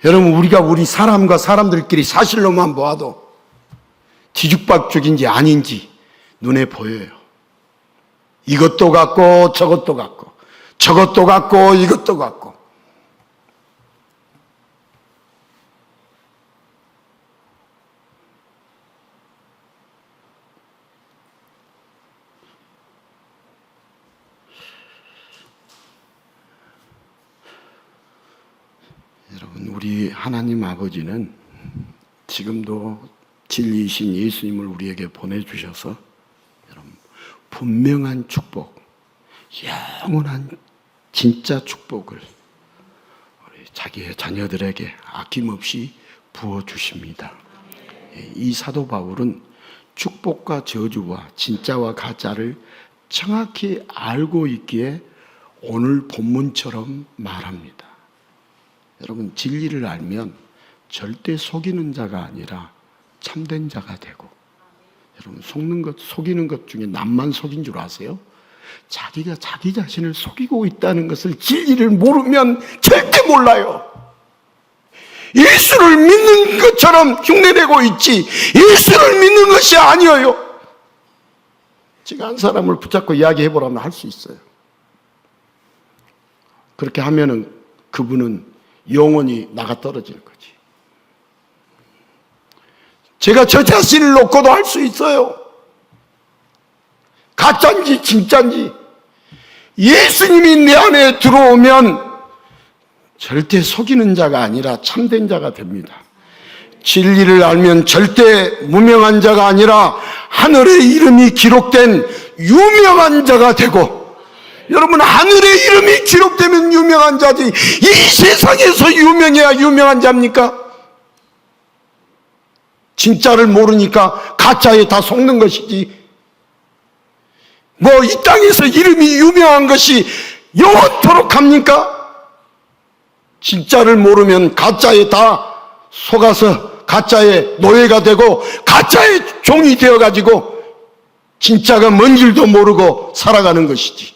여러분, 우리 사람과 사람들끼리 사실로만 보아도 뒤죽박죽인지 아닌지 눈에 보여요. 이것도 같고 저것도 같고 저것도 같고 이것도 같고. 여러분, 우리 하나님 아버지는 지금도 진리이신 예수님을 우리에게 보내주셔서 여러분, 분명한 축복, 영원한 진짜 축복을 우리 자기의 자녀들에게 아낌없이 부어주십니다. 이 사도 바울은 축복과 저주와 진짜와 가짜를 정확히 알고 있기에 오늘 본문처럼 말합니다. 여러분, 진리를 알면 절대 속이는 자가 아니라 참된 자가 되고, 여러분, 속이는 것 중에 남만 속인 줄 아세요? 자기가 자기 자신을 속이고 있다는 것을 진리를 모르면 절대 몰라요. 예수를 믿는 것처럼 흉내내고 있지 예수를 믿는 것이 아니에요. 제가 한 사람을 붙잡고 이야기해보라면 할 수 있어요. 그렇게 하면은 그분은 영원히 나가 떨어지는 거지. 제가 저 자신을 놓고도 할 수 있어요. 가짜인지 진짜인지. 예수님이 내 안에 들어오면 절대 속이는 자가 아니라 참된 자가 됩니다. 진리를 알면 절대 무명한 자가 아니라 하늘의 이름이 기록된 유명한 자가 되고, 여러분, 하늘의 이름이 기록되면 유명한 자지, 이 세상에서 유명해야 유명한 자입니까? 진짜를 모르니까 가짜에 다 속는 것이지, 뭐 이 땅에서 이름이 유명한 것이 영원토록 합니까? 진짜를 모르면 가짜에 다 속아서 가짜의 노예가 되고 가짜의 종이 되어가지고 진짜가 뭔 줄도 모르고 살아가는 것이지.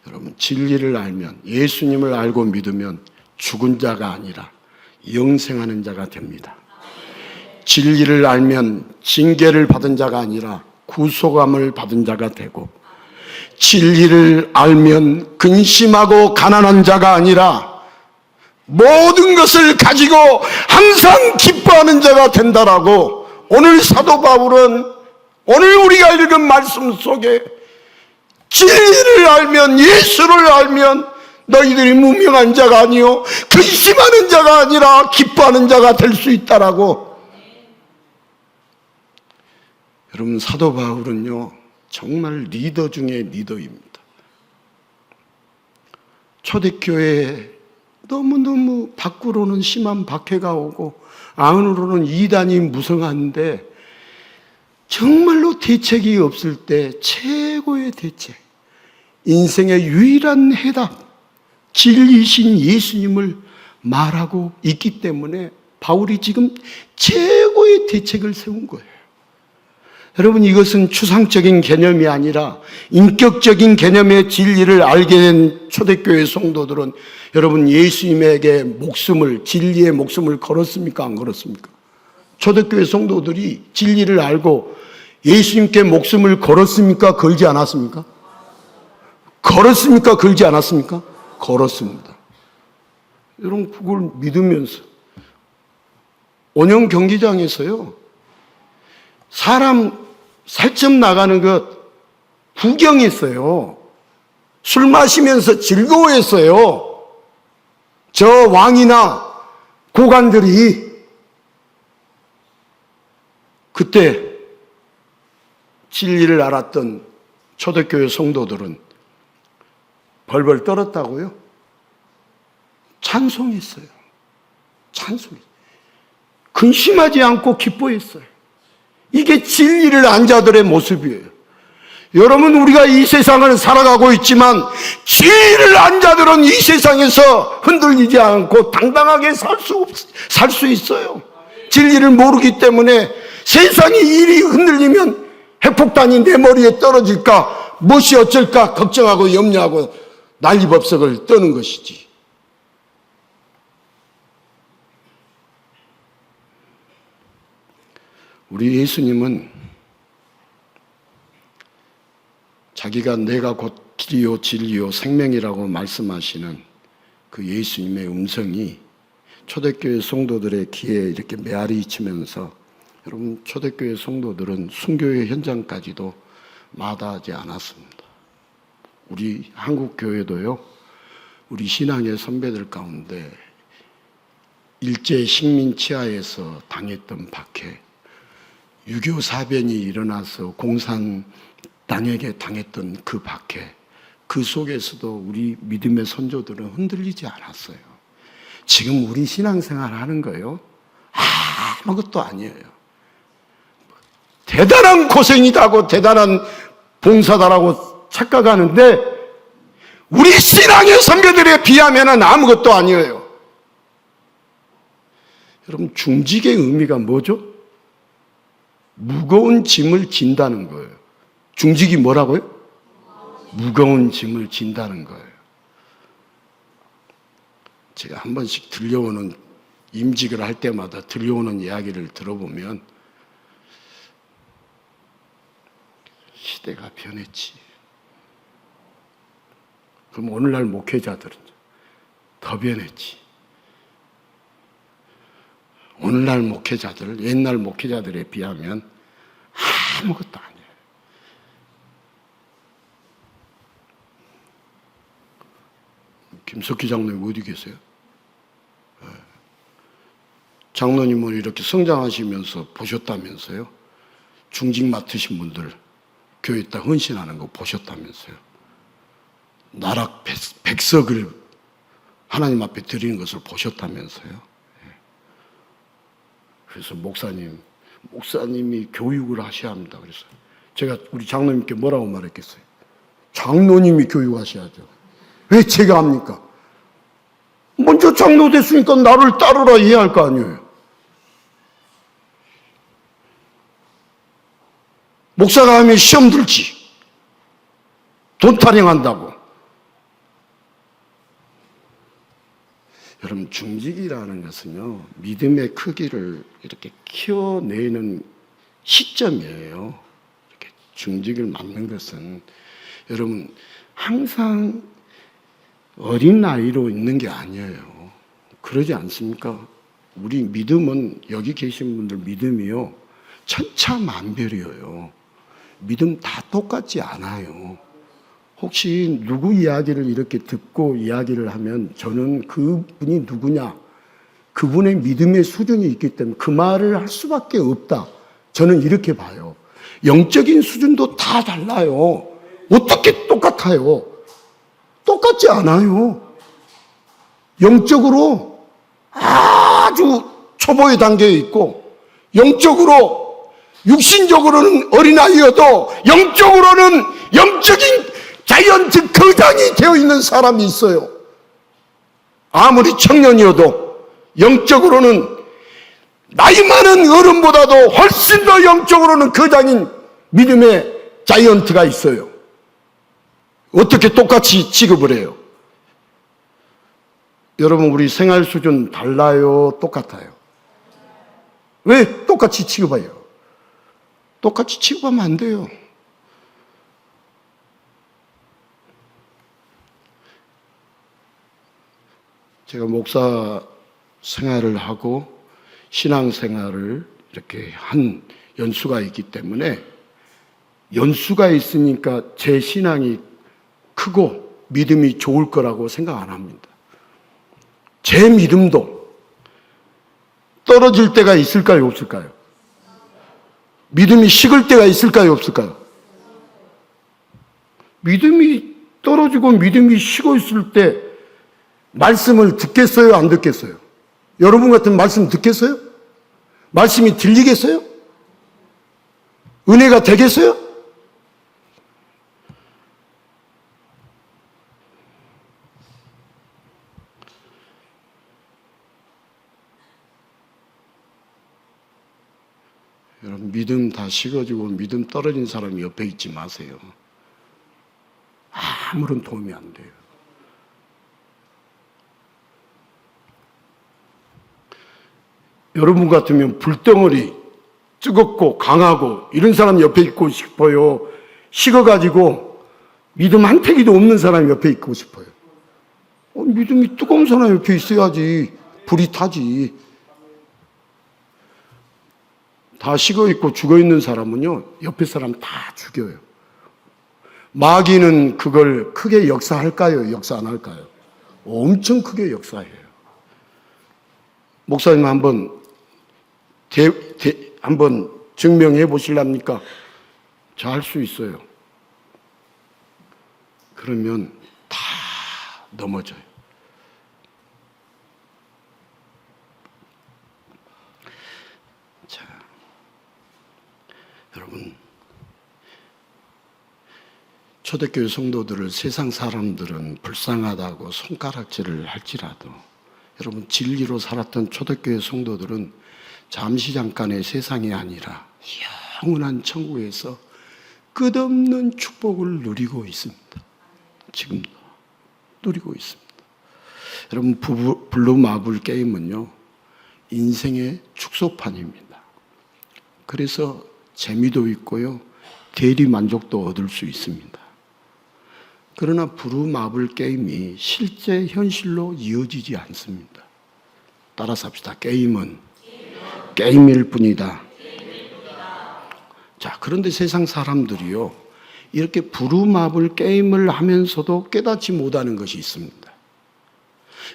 여러분, 진리를 알면, 예수님을 알고 믿으면 죽은 자가 아니라 영생하는 자가 됩니다. 진리를 알면 징계를 받은 자가 아니라 구속함을 받은 자가 되고, 진리를 알면 근심하고 가난한 자가 아니라 모든 것을 가지고 항상 기뻐하는 자가 된다라고 오늘 사도 바울은 오늘 우리가 읽은 말씀 속에 진리를 알면, 예수를 알면 너희들이 무명한 자가 아니요 근심하는 자가 아니라 기뻐하는 자가 될 수 있다라고. 여러분, 사도 바울은요 정말 리더 중에 리더입니다. 초대교회에 너무너무 밖으로는 심한 박해가 오고 안으로는 이단이 무성한데 정말로 대책이 없을 때 최고의 대책, 인생의 유일한 해답, 진리이신 예수님을 말하고 있기 때문에 바울이 지금 최고의 대책을 세운 거예요. 여러분, 이것은 추상적인 개념이 아니라 인격적인 개념의 진리를 알게 된 초대교회 성도들은 여러분 예수님에게 목숨을, 진리의 목숨을 걸었습니까? 안 걸었습니까? 초대교회 성도들이 진리를 알고 예수님께 목숨을 걸었습니까? 걸지 않았습니까? 걸었습니까? 걸지 않았습니까? 걸었습니다. 여러분, 그걸 믿으면서 온영 경기장에서요 사람 살점 나가는 것 구경했어요. 술 마시면서 즐거워했어요. 저 왕이나 고관들이. 그때 진리를 알았던 초대교회 성도들은 벌벌 떨었다고요? 찬송했어요. 찬송했어요. 근심하지 않고 기뻐했어요. 이게 진리를 안 자들의 모습이에요. 여러분, 우리가 이 세상을 살아가고 있지만 진리를 안 자들은 이 세상에서 흔들리지 않고 당당하게 살 수 있어요. 진리를 모르기 때문에 세상이 일이 흔들리면 핵폭탄이 내 머리에 떨어질까, 무엇이 어쩔까 걱정하고 염려하고 난리법석을 떠는 것이지. 우리 예수님은 자기가 내가 곧 길이요 진리요 생명이라고 말씀하시는 그 예수님의 음성이 초대교회 성도들의 귀에 이렇게 메아리 치면서, 여러분, 초대교회 성도들은 순교의 현장까지도 마다하지 않았습니다. 우리 한국교회도요, 우리 신앙의 선배들 가운데 일제 식민 치하에서 당했던 박해, 6.25 사변이 일어나서 공산당에게 당했던 그 박해, 그 속에서도 우리 믿음의 선조들은 흔들리지 않았어요. 지금 우리 신앙생활 하는 거요, 아무것도 아니에요. 대단한 고생이다고, 대단한 봉사다라고 착각하는데 우리 신앙의 선배들에 비하면 아무것도 아니에요. 여러분, 중직의 의미가 뭐죠? 무거운 짐을 진다는 거예요. 중직이 뭐라고요? 무거운 짐을 진다는 거예요. 제가 한 번씩 들려오는, 임직을 할 때마다 들려오는 이야기를 들어보면 시대가 변했지. 그럼 오늘날 목회자들은 더 변했지. 오늘날 목회자들, 옛날 목회자들에 비하면 아무것도 아니에요. 김석희 장로님 어디 계세요? 장로님을 이렇게 성장하시면서 보셨다면서요? 중직 맡으신 분들 교회 딱 헌신하는 거 보셨다면서요? 나락 백석을 하나님 앞에 드리는 것을 보셨다면서요? 그래서 목사님이 교육을 하셔야 합니다. 그래서 제가 우리 장로님께 뭐라고 말했겠어요? 장로님이 교육하셔야죠. 왜 제가 합니까? 먼저 장로 됐으니까 나를 따르라 이해할 거 아니에요. 목사가 하면 시험 들지. 돈 타령한다고. 여러분, 중직이라는 것은요, 믿음의 크기를 이렇게 키워내는 시점이에요. 이렇게 중직을 맡는 것은 여러분 항상 어린 나이로 있는 게 아니에요. 그러지 않습니까? 우리 믿음은, 여기 계신 분들 믿음이요, 천차만별이에요. 믿음 다 똑같지 않아요. 혹시 누구 이야기를 이렇게 듣고 이야기를 하면 저는 그분이 누구냐, 그분의 믿음의 수준이 있기 때문에 그 말을 할 수밖에 없다. 저는 이렇게 봐요. 영적인 수준도 다 달라요. 어떻게 똑같아요? 똑같지 않아요. 영적으로 아주 초보의 단계에 있고, 영적으로, 육신적으로는 어린아이여도 영적으로는 영적인 자이언트 거장이 되어 있는 사람이 있어요. 아무리 청년이어도 영적으로는 나이 많은 어른보다도 훨씬 더 영적으로는 거장인 믿음의 자이언트가 있어요. 어떻게 똑같이 취급을 해요? 여러분, 우리 생활 수준 달라요? 똑같아요? 왜 똑같이 취급해요? 똑같이 취급하면 안 돼요. 제가 목사 생활을 하고 신앙 생활을 이렇게 한 연수가 있기 때문에, 연수가 있으니까 제 신앙이 크고 믿음이 좋을 거라고 생각 안 합니다. 제 믿음도 떨어질 때가 있을까요, 없을까요? 믿음이 식을 때가 있을까요, 없을까요? 믿음이 떨어지고 믿음이 식어 있을 때 말씀을 듣겠어요, 안 듣겠어요? 여러분 같은 말씀 듣겠어요? 말씀이 들리겠어요? 은혜가 되겠어요? 여러분, 믿음 다 식어지고 믿음 떨어진 사람이 옆에 있지 마세요. 아무런 도움이 안 돼요. 여러분 같으면 불덩어리, 뜨겁고 강하고 이런 사람 옆에 있고 싶어요? 식어가지고 믿음 한 태기도 없는 사람 옆에 있고 싶어요? 믿음이 뜨거운 사람 옆에 있어야지 불이 타지. 다 식어있고 죽어있는 사람은요, 옆에 사람 다 죽여요. 마귀는 그걸 크게 역사할까요? 역사 안 할까요? 엄청 크게 역사해요. 목사님 한번 증명해 보실랍니까? 저 할 수 있어요. 그러면 다 넘어져요. 자, 여러분, 초대교회 성도들을 세상 사람들은 불쌍하다고 손가락질을 할지라도, 여러분, 진리로 살았던 초대교회 성도들은 잠시 잠깐의 세상이 아니라 영원한 천국에서 끝없는 축복을 누리고 있습니다. 지금도 누리고 있습니다. 여러분, 블루 마블 게임은요, 인생의 축소판입니다. 그래서 재미도 있고요, 대리 만족도 얻을 수 있습니다. 그러나 블루 마블 게임이 실제 현실로 이어지지 않습니다. 따라서 합시다. 게임은 게임일 뿐이다. 자, 그런데 세상 사람들이요, 이렇게 부루마블 게임을 하면서도 깨닫지 못하는 것이 있습니다.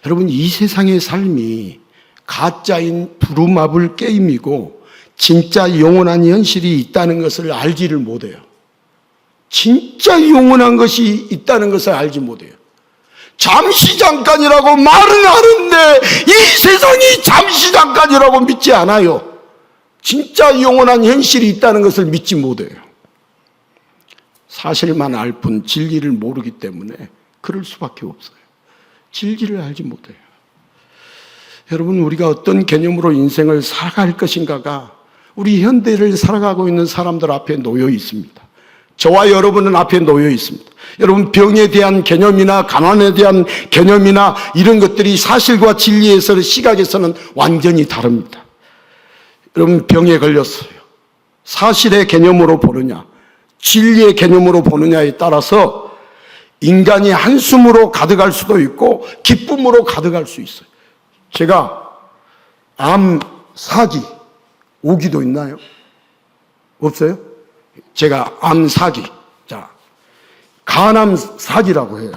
여러분, 이 세상의 삶이 가짜인 부루마블 게임이고 진짜 영원한 현실이 있다는 것을 알지를 못해요. 진짜 영원한 것이 있다는 것을 알지 못해요. 잠시 잠깐이라고 말은 하는데 이 세상이 잠시 잠깐이라고 믿지 않아요. 진짜 영원한 현실이 있다는 것을 믿지 못해요. 사실만 알 뿐 진리를 모르기 때문에 그럴 수밖에 없어요. 진리를 알지 못해요. 여러분, 우리가 어떤 개념으로 인생을 살아갈 것인가가 우리 현대를 살아가고 있는 사람들 앞에 놓여 있습니다. 저와 여러분은 앞에 놓여 있습니다. 여러분, 병에 대한 개념이나 가난에 대한 개념이나 이런 것들이 사실과 진리에서, 시각에서는 완전히 다릅니다. 여러분, 병에 걸렸어요. 사실의 개념으로 보느냐, 진리의 개념으로 보느냐에 따라서 인간이 한숨으로 가득할 수도 있고 기쁨으로 가득할 수 있어요. 제가 암 사기 오기도 있나요? 없어요? 제가 암 사기, 자, 간암 사기라고 해요.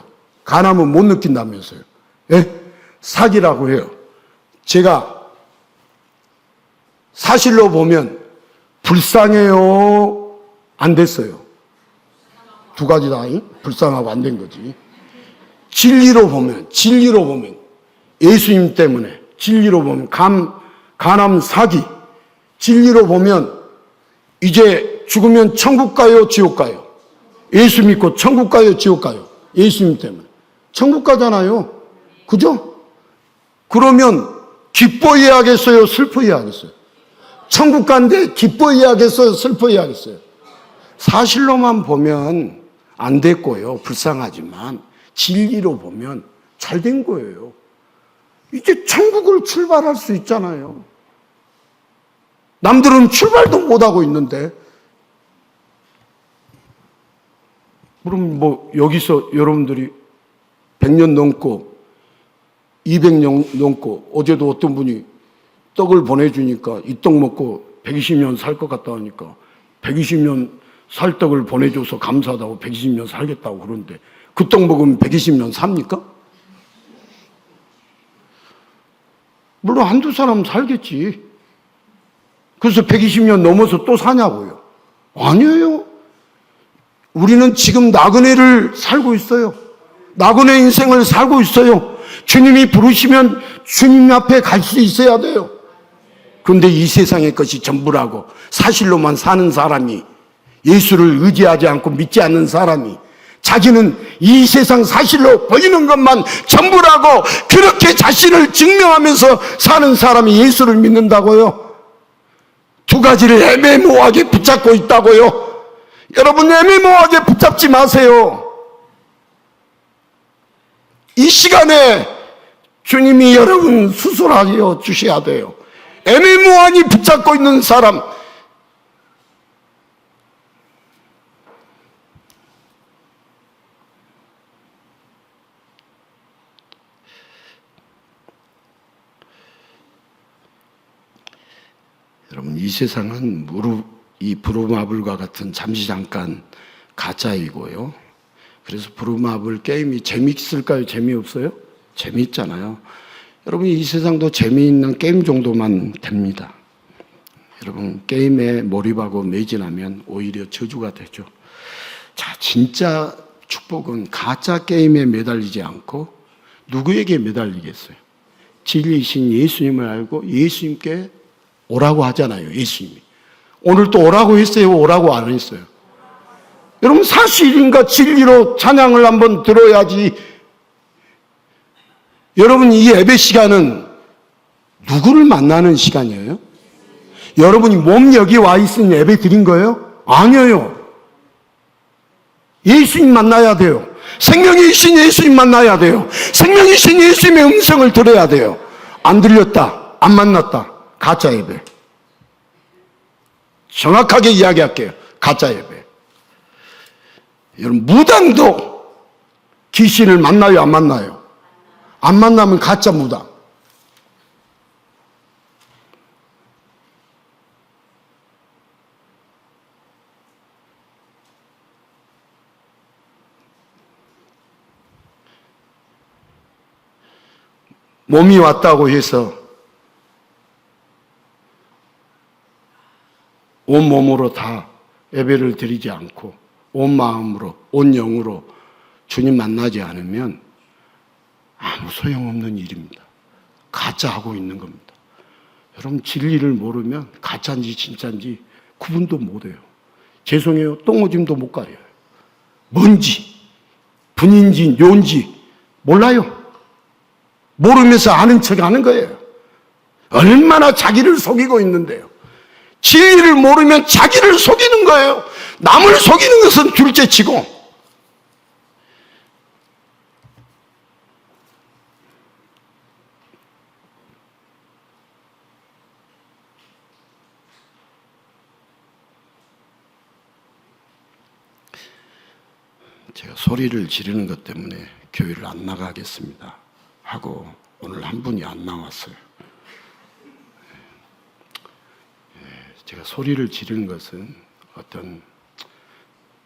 간암은 못 느낀다면서요. 예? 사기라고 해요. 제가 사실로 보면 불쌍해요, 안 됐어요? 두 가지 다 불쌍하고 안 된 거지. 진리로 보면 예수님 때문에, 진리로 보면 간암 사기, 진리로 보면 이제 죽으면 천국 가요, 지옥 가요? 예수 믿고 천국 가요, 지옥 가요? 예수님 때문에 천국 가잖아요. 그죠? 그러면 기뻐해야겠어요, 슬퍼해야겠어요? 천국 간데 기뻐해야겠어요, 슬퍼해야겠어요? 사실로만 보면 안 됐고요, 불쌍하지만 진리로 보면 잘 된 거예요. 이제 천국을 출발할 수 있잖아요. 남들은 출발도 못하고 있는데. 그럼 뭐 여기서 여러분들이 100년 넘고 200년 넘고, 어제도 어떤 분이 떡을 보내주니까 이 떡 먹고 120년 살 것 같다 하니까 120년 살 떡을 보내줘서 감사하다고 120년 살겠다고 그러는데 그 떡 먹으면 120년 삽니까? 물론 한두 사람 살겠지. 그래서 120년 넘어서 또 사냐고요? 아니에요. 우리는 지금 나그네를 살고 있어요. 나그네 인생을 살고 있어요. 주님이 부르시면 주님 앞에 갈 수 있어야 돼요. 그런데 이 세상의 것이 전부라고 사실로만 사는 사람이, 예수를 의지하지 않고 믿지 않는 사람이, 자기는 이 세상 사실로 보이는 것만 전부라고 그렇게 자신을 증명하면서 사는 사람이 예수를 믿는다고요? 두 가지를 애매모호하게 붙잡고 있다고요? 여러분, 애매모호하게 붙잡지 마세요. 이 시간에 주님이 여러분 수술하여 주셔야 돼요. 애매모호하게 붙잡고 있는 사람, 여러분, 이 세상은 이 부루마블과 같은 잠시 잠깐 가짜이고요. 그래서 부루마블 게임이 재미있을까요? 재미없어요? 재미있잖아요. 여러분, 이 세상도 재미있는 게임 정도만 됩니다. 여러분, 게임에 몰입하고 매진하면 오히려 저주가 되죠. 자, 진짜 축복은 가짜 게임에 매달리지 않고 누구에게 매달리겠어요? 진리이신 예수님을 알고 예수님께 오라고 하잖아요, 예수님이. 오늘 또 오라고 했어요, 오라고 안 했어요? 여러분, 사실인가 진리로 찬양을 한번 들어야지. 여러분, 이 예배 시간은 누구를 만나는 시간이에요? 여러분이 몸 여기 와 있으니 예배 드린 거예요? 아니에요. 예수님 만나야 돼요. 생명이신 예수님 만나야 돼요. 생명이신 예수님의 음성을 들어야 돼요. 안 들렸다, 안 만났다, 가짜 예배. 정확하게 이야기할게요. 가짜 예배. 여러분, 무당도 귀신을 만나요, 안 만나요? 안 만나면 가짜 무당. 몸이 왔다고 해서 온 몸으로 다 예배를 드리지 않고 온 마음으로, 온 영으로 주님 만나지 않으면 아무 소용없는 일입니다. 가짜하고 있는 겁니다. 여러분, 진리를 모르면 가짜인지 진짜인지 구분도 못해요. 죄송해요, 똥오줌도 못 가려요. 뭔지, 분인지 뇨인지 몰라요. 모르면서 아는 척 하는 거예요. 얼마나 자기를 속이고 있는데요. 진리를 모르면 자기를 속이는 거예요. 남을 속이는 것은 둘째치고. 제가 소리를 지르는 것 때문에 교회를 안 나가겠습니다 하고 오늘 한 분이 안 나왔어요. 제가 소리를 지르는 것은 어떤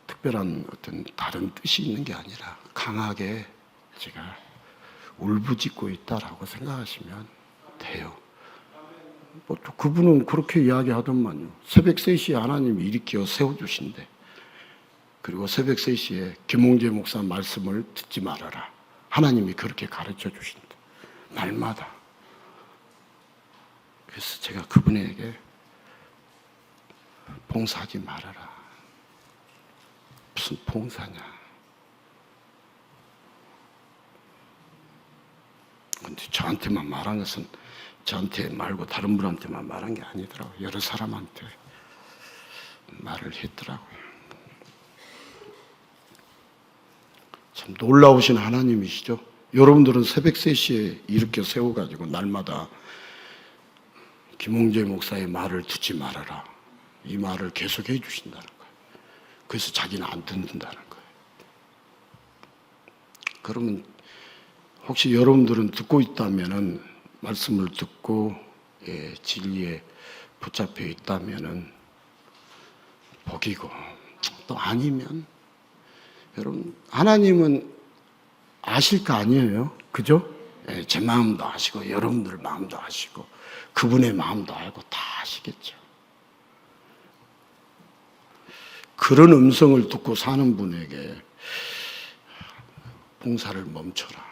특별한 어떤 다른 뜻이 있는 게 아니라 강하게 제가 울부짖고 있다라고 생각하시면 돼요. 또 그분은 그렇게 이야기하더만요. 새벽 3시에 하나님이 일으켜 세워주신대. 그리고 새벽 3시에 김홍재 목사 말씀을 듣지 말아라. 하나님이 그렇게 가르쳐 주신다. 날마다. 그래서 제가 그분에게 봉사하지 말아라. 무슨 봉사냐. 근데 저한테만 말한 것은 저한테 말고 다른 분한테만 말한 게 아니더라고요. 여러 사람한테 말을 했더라고요. 참 놀라우신 하나님이시죠. 여러분들은 새벽 3시에 일으켜 세워가지고 날마다 김홍재 목사의 말을 듣지 말아라. 이 말을 계속해 주신다는 거예요. 그래서 자기는 안 듣는다는 거예요. 그러면 혹시 여러분들은 듣고 있다면은 말씀을 듣고 진리에 붙잡혀 있다면은 복이고 또 아니면 여러분 하나님은 아실 거 아니에요, 그죠? 제 마음도 아시고 여러분들 마음도 아시고 그분의 마음도 알고 다 아시겠죠. 그런 음성을 듣고 사는 분에게 봉사를 멈춰라.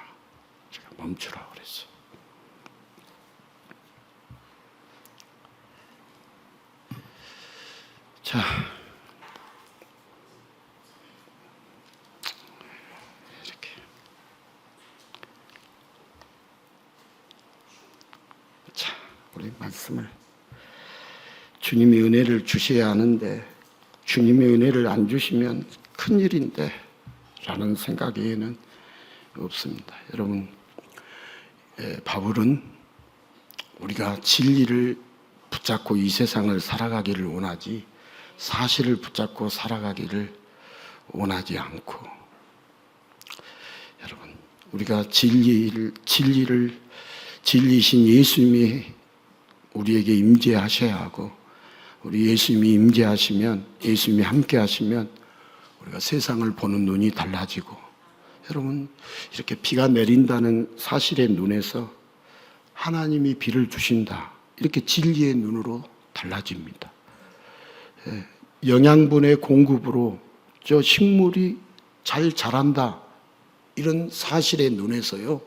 제가 멈추라 그랬어요. 자, 이렇게. 자, 우리 말씀을 주님이 은혜를 주셔야 하는데 주님의 은혜를 안 주시면 큰일인데 라는 생각에는 없습니다. 여러분, 바울은 우리가 진리를 붙잡고 이 세상을 살아가기를 원하지 사실을 붙잡고 살아가기를 원하지 않고, 여러분 우리가 진리이신 예수님이 우리에게 임재하셔야 하고, 우리 예수님이 임재하시면, 예수님이 함께 하시면 우리가 세상을 보는 눈이 달라지고, 여러분 이렇게 비가 내린다는 사실의 눈에서 하나님이 비를 주신다, 이렇게 진리의 눈으로 달라집니다. 영양분의 공급으로 저 식물이 잘 자란다, 이런 사실의 눈에서요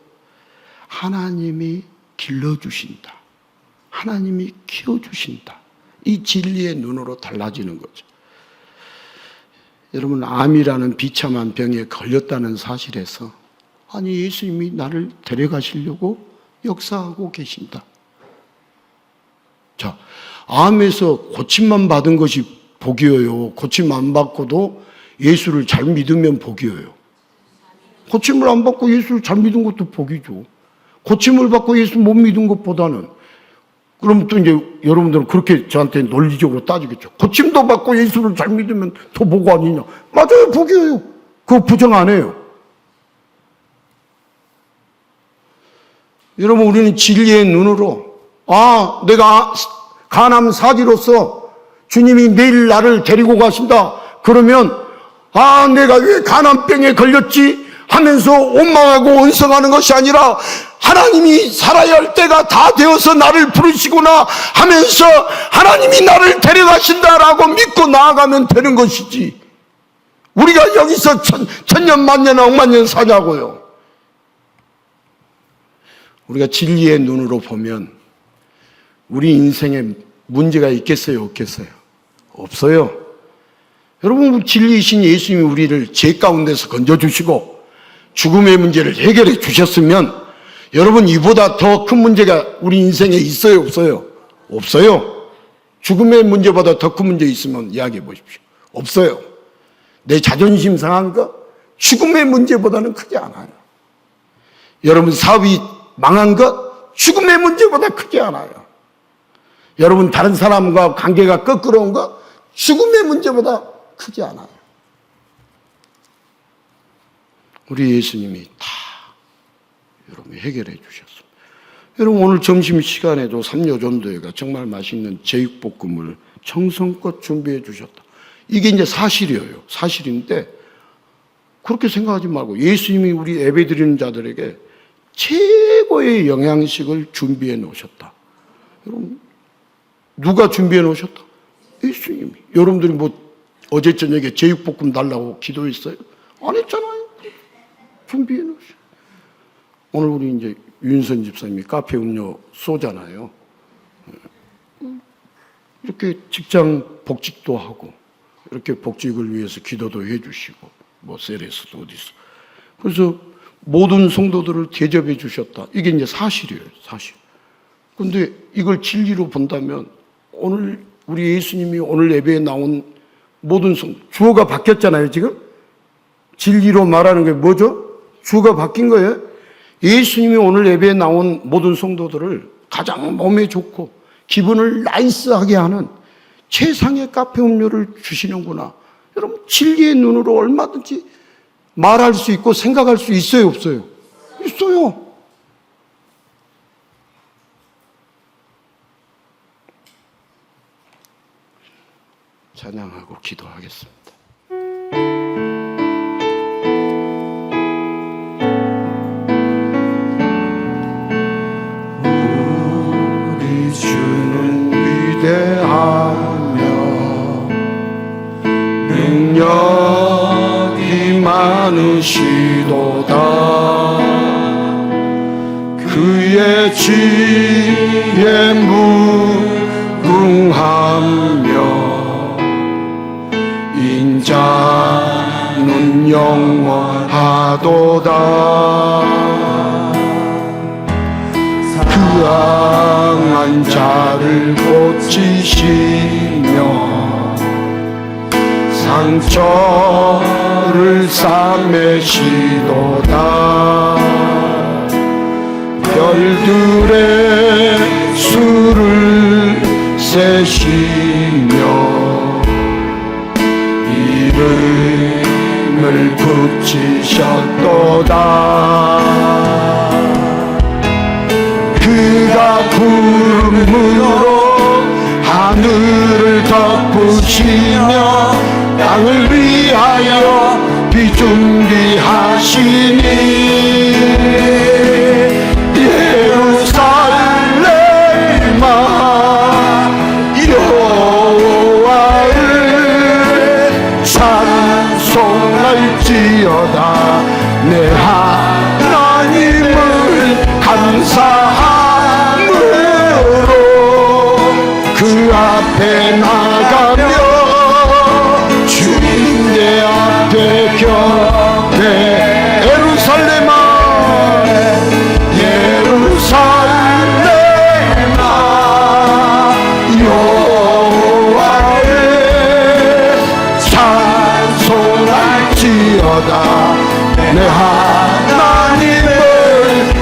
하나님이 길러주신다, 하나님이 키워주신다, 이 진리의 눈으로 달라지는 거죠. 여러분, 암이라는 비참한 병에 걸렸다는 사실에서 아니 예수님이 나를 데려가시려고 역사하고 계신다. 자, 암에서 고침만 받은 것이 복이에요? 고침 안 받고도 예수를 잘 믿으면 복이에요? 고침을 안 받고 예수를 잘 믿은 것도 복이죠. 고침을 받고 예수 못 믿은 것보다는, 그럼 또 이제 여러분들은 그렇게 저한테 논리적으로 따지겠죠. 고침도 받고 예수를 잘 믿으면 더 복 아니냐. 맞아요, 복이에요. 그거 부정 안 해요. 여러분, 우리는 진리의 눈으로, 아, 내가 간암 사지로서 주님이 내일 나를 데리고 가신다. 그러면 아, 내가 왜 간암병에 걸렸지 하면서 원망하고 원성하는 것이 아니라 하나님이 살아야 할 때가 다 되어서 나를 부르시구나 하면서 하나님이 나를 데려가신다라고 믿고 나아가면 되는 것이지, 우리가 여기서 천년 만년 억만년 사냐고요. 우리가 진리의 눈으로 보면 우리 인생에 문제가 있겠어요, 없겠어요? 없어요. 여러분, 진리이신 예수님이 우리를 죄 가운데서 건져주시고 죽음의 문제를 해결해 주셨으면 여러분, 이보다 더 큰 문제가 우리 인생에 있어요, 없어요? 없어요. 죽음의 문제보다 더 큰 문제 있으면 이야기해 보십시오. 없어요. 내 자존심 상한 거 죽음의 문제보다는 크지 않아요. 여러분 사업이 망한 것 죽음의 문제보다 크지 않아요. 여러분 다른 사람과 관계가 거꾸로운 것 죽음의 문제보다 크지 않아요. 우리 예수님이 다 여러분 해결해 주셨습니다. 여러분 오늘 점심시간에도 삼요전도회가 정말 맛있는 제육볶음을 정성껏 준비해 주셨다. 이게 이제 사실이에요. 사실인데 그렇게 생각하지 말고 예수님이 우리 예배드리는 자들에게 최고의 영양식을 준비해 놓으셨다. 여러분 누가 준비해 놓으셨다? 예수님이. 여러분들이 뭐 어제 저녁에 제육볶음 달라고 기도했어요? 안 했잖아요. 준비해 놓으셨어요. 오늘 우리 이제 윤선 집사님이 카페 음료 쏘잖아요. 이렇게 직장 복직도 하고 이렇게 복직을 위해서 기도도 해주시고 뭐 셀에서도 어디서 그래서 모든 성도들을 대접해 주셨다. 이게 이제 사실이에요. 사실. 그런데 이걸 진리로 본다면 오늘 우리 예수님이 오늘 예배에 나온 모든 주어가 바뀌었잖아요. 지금 진리로 말하는 게 뭐죠? 주어가 바뀐 거예요. 예수님이 오늘 예배에 나온 모든 성도들을 가장 몸에 좋고 기분을 나이스하게 하는 최상의 카페 음료를 주시는구나. 여러분 진리의 눈으로 얼마든지 말할 수 있고 생각할 수 있어요, 없어요? 있어요. 찬양하고 기도하겠습니다. 우리 주는 위대하며 능력이 많으시도다. 그의 지혜 무궁하며 인자는 영원하도다. 그 강한 자를 고치시며 상처를 싸매시도다. 별들의 수를 세시며 이름을 붙이셨도다. 그가 구름으로 하늘을 덮으시며 땅을 위하여 비 준비하시니 예루살렘아 여호와를 찬송할지어다. 내 하나님을 감사함으로 그 앞에 나가며 주님의 앞에 격배. 예루살렘아 예루살렘아 여호와를 찬송할지어다. 내 하나님을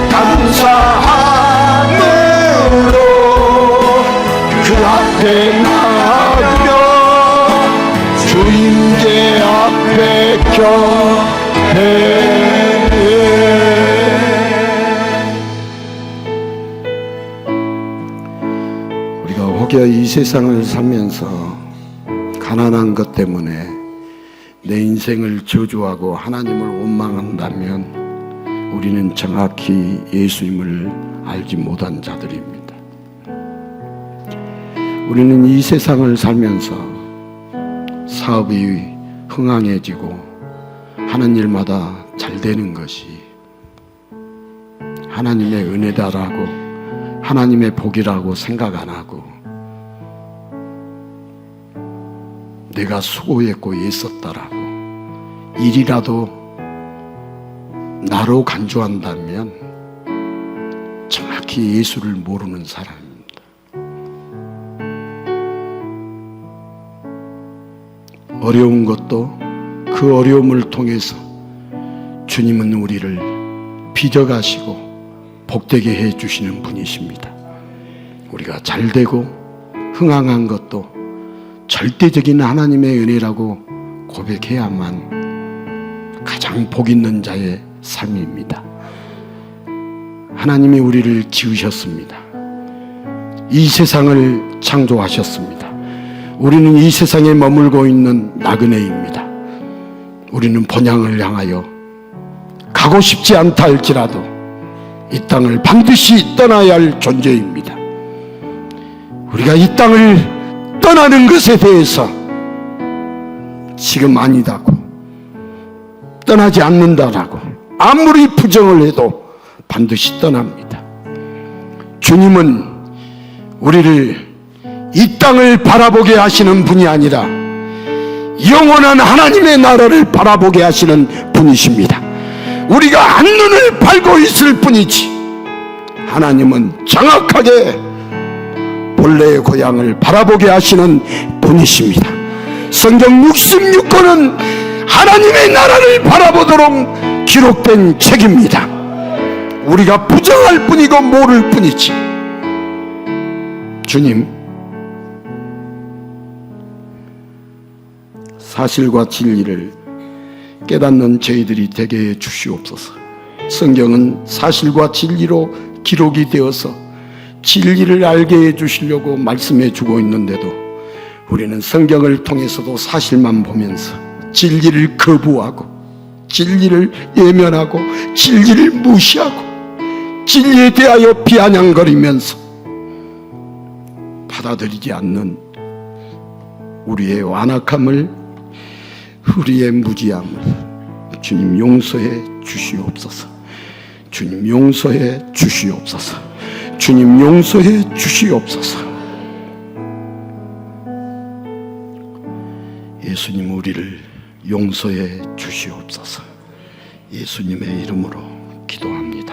감사함으로 그 앞에 나가며 주임제 앞에 격해. 우리가 혹여 이 세상을 살면서 가난한 것 때문에 내 인생을 저주하고 하나님을 원망한다면 우리는 정확히 예수님을 알지 못한 자들입니다. 우리는 이 세상을 살면서 사업이 흥황해지고 하는 일마다 잘 되는 것이 하나님의 은혜다라고 하나님의 복이라고 생각 안 하고 내가 수고했고 애썼다라고 일이라도 나로 간주한다면 정확히 예수를 모르는 사람입니다. 어려운 것도 그 어려움을 통해서 주님은 우리를 빚어가시고 복되게 해주시는 분이십니다. 우리가 잘되고 흥황한 것도 절대적인 하나님의 은혜라고 고백해야만 가장 복 있는 자의 삶입니다. 하나님이 우리를 지으셨습니다. 이 세상을 창조하셨습니다. 우리는 이 세상에 머물고 있는 나그네입니다. 우리는 본향을 향하여 가고 싶지 않다 할지라도 이 땅을 반드시 떠나야 할 존재입니다. 우리가 이 땅을 떠나는 것에 대해서 지금 아니다고, 떠나지 않는다라고 아무리 부정을 해도 반드시 떠납니다. 주님은 우리를 이 땅을 바라보게 하시는 분이 아니라 영원한 하나님의 나라를 바라보게 하시는 분이십니다. 우리가 한눈을 팔고 있을 뿐이지 하나님은 정확하게 본래의 고향을 바라보게 하시는 분이십니다. 성경 66권은 하나님의 나라를 바라보도록 기록된 책입니다. 우리가 부정할 뿐이고 모를 뿐이지. 주님, 사실과 진리를 깨닫는 저희들이 되게 해 주시옵소서. 성경은 사실과 진리로 기록이 되어서 진리를 알게 해 주시려고 말씀해 주고 있는데도 우리는 성경을 통해서도 사실만 보면서 진리를 거부하고 진리를 예면하고 진리를 무시하고 진리에 대하여 비아냥거리면서 받아들이지 않는 우리의 완악함을, 우리의 무지함을 주님 용서해 주시옵소서. 주님 용서해 주시옵소서. 주님 용서해 주시옵소서. 예수님 우리를 용서해 주시옵소서. 예수님의 이름으로 기도합니다.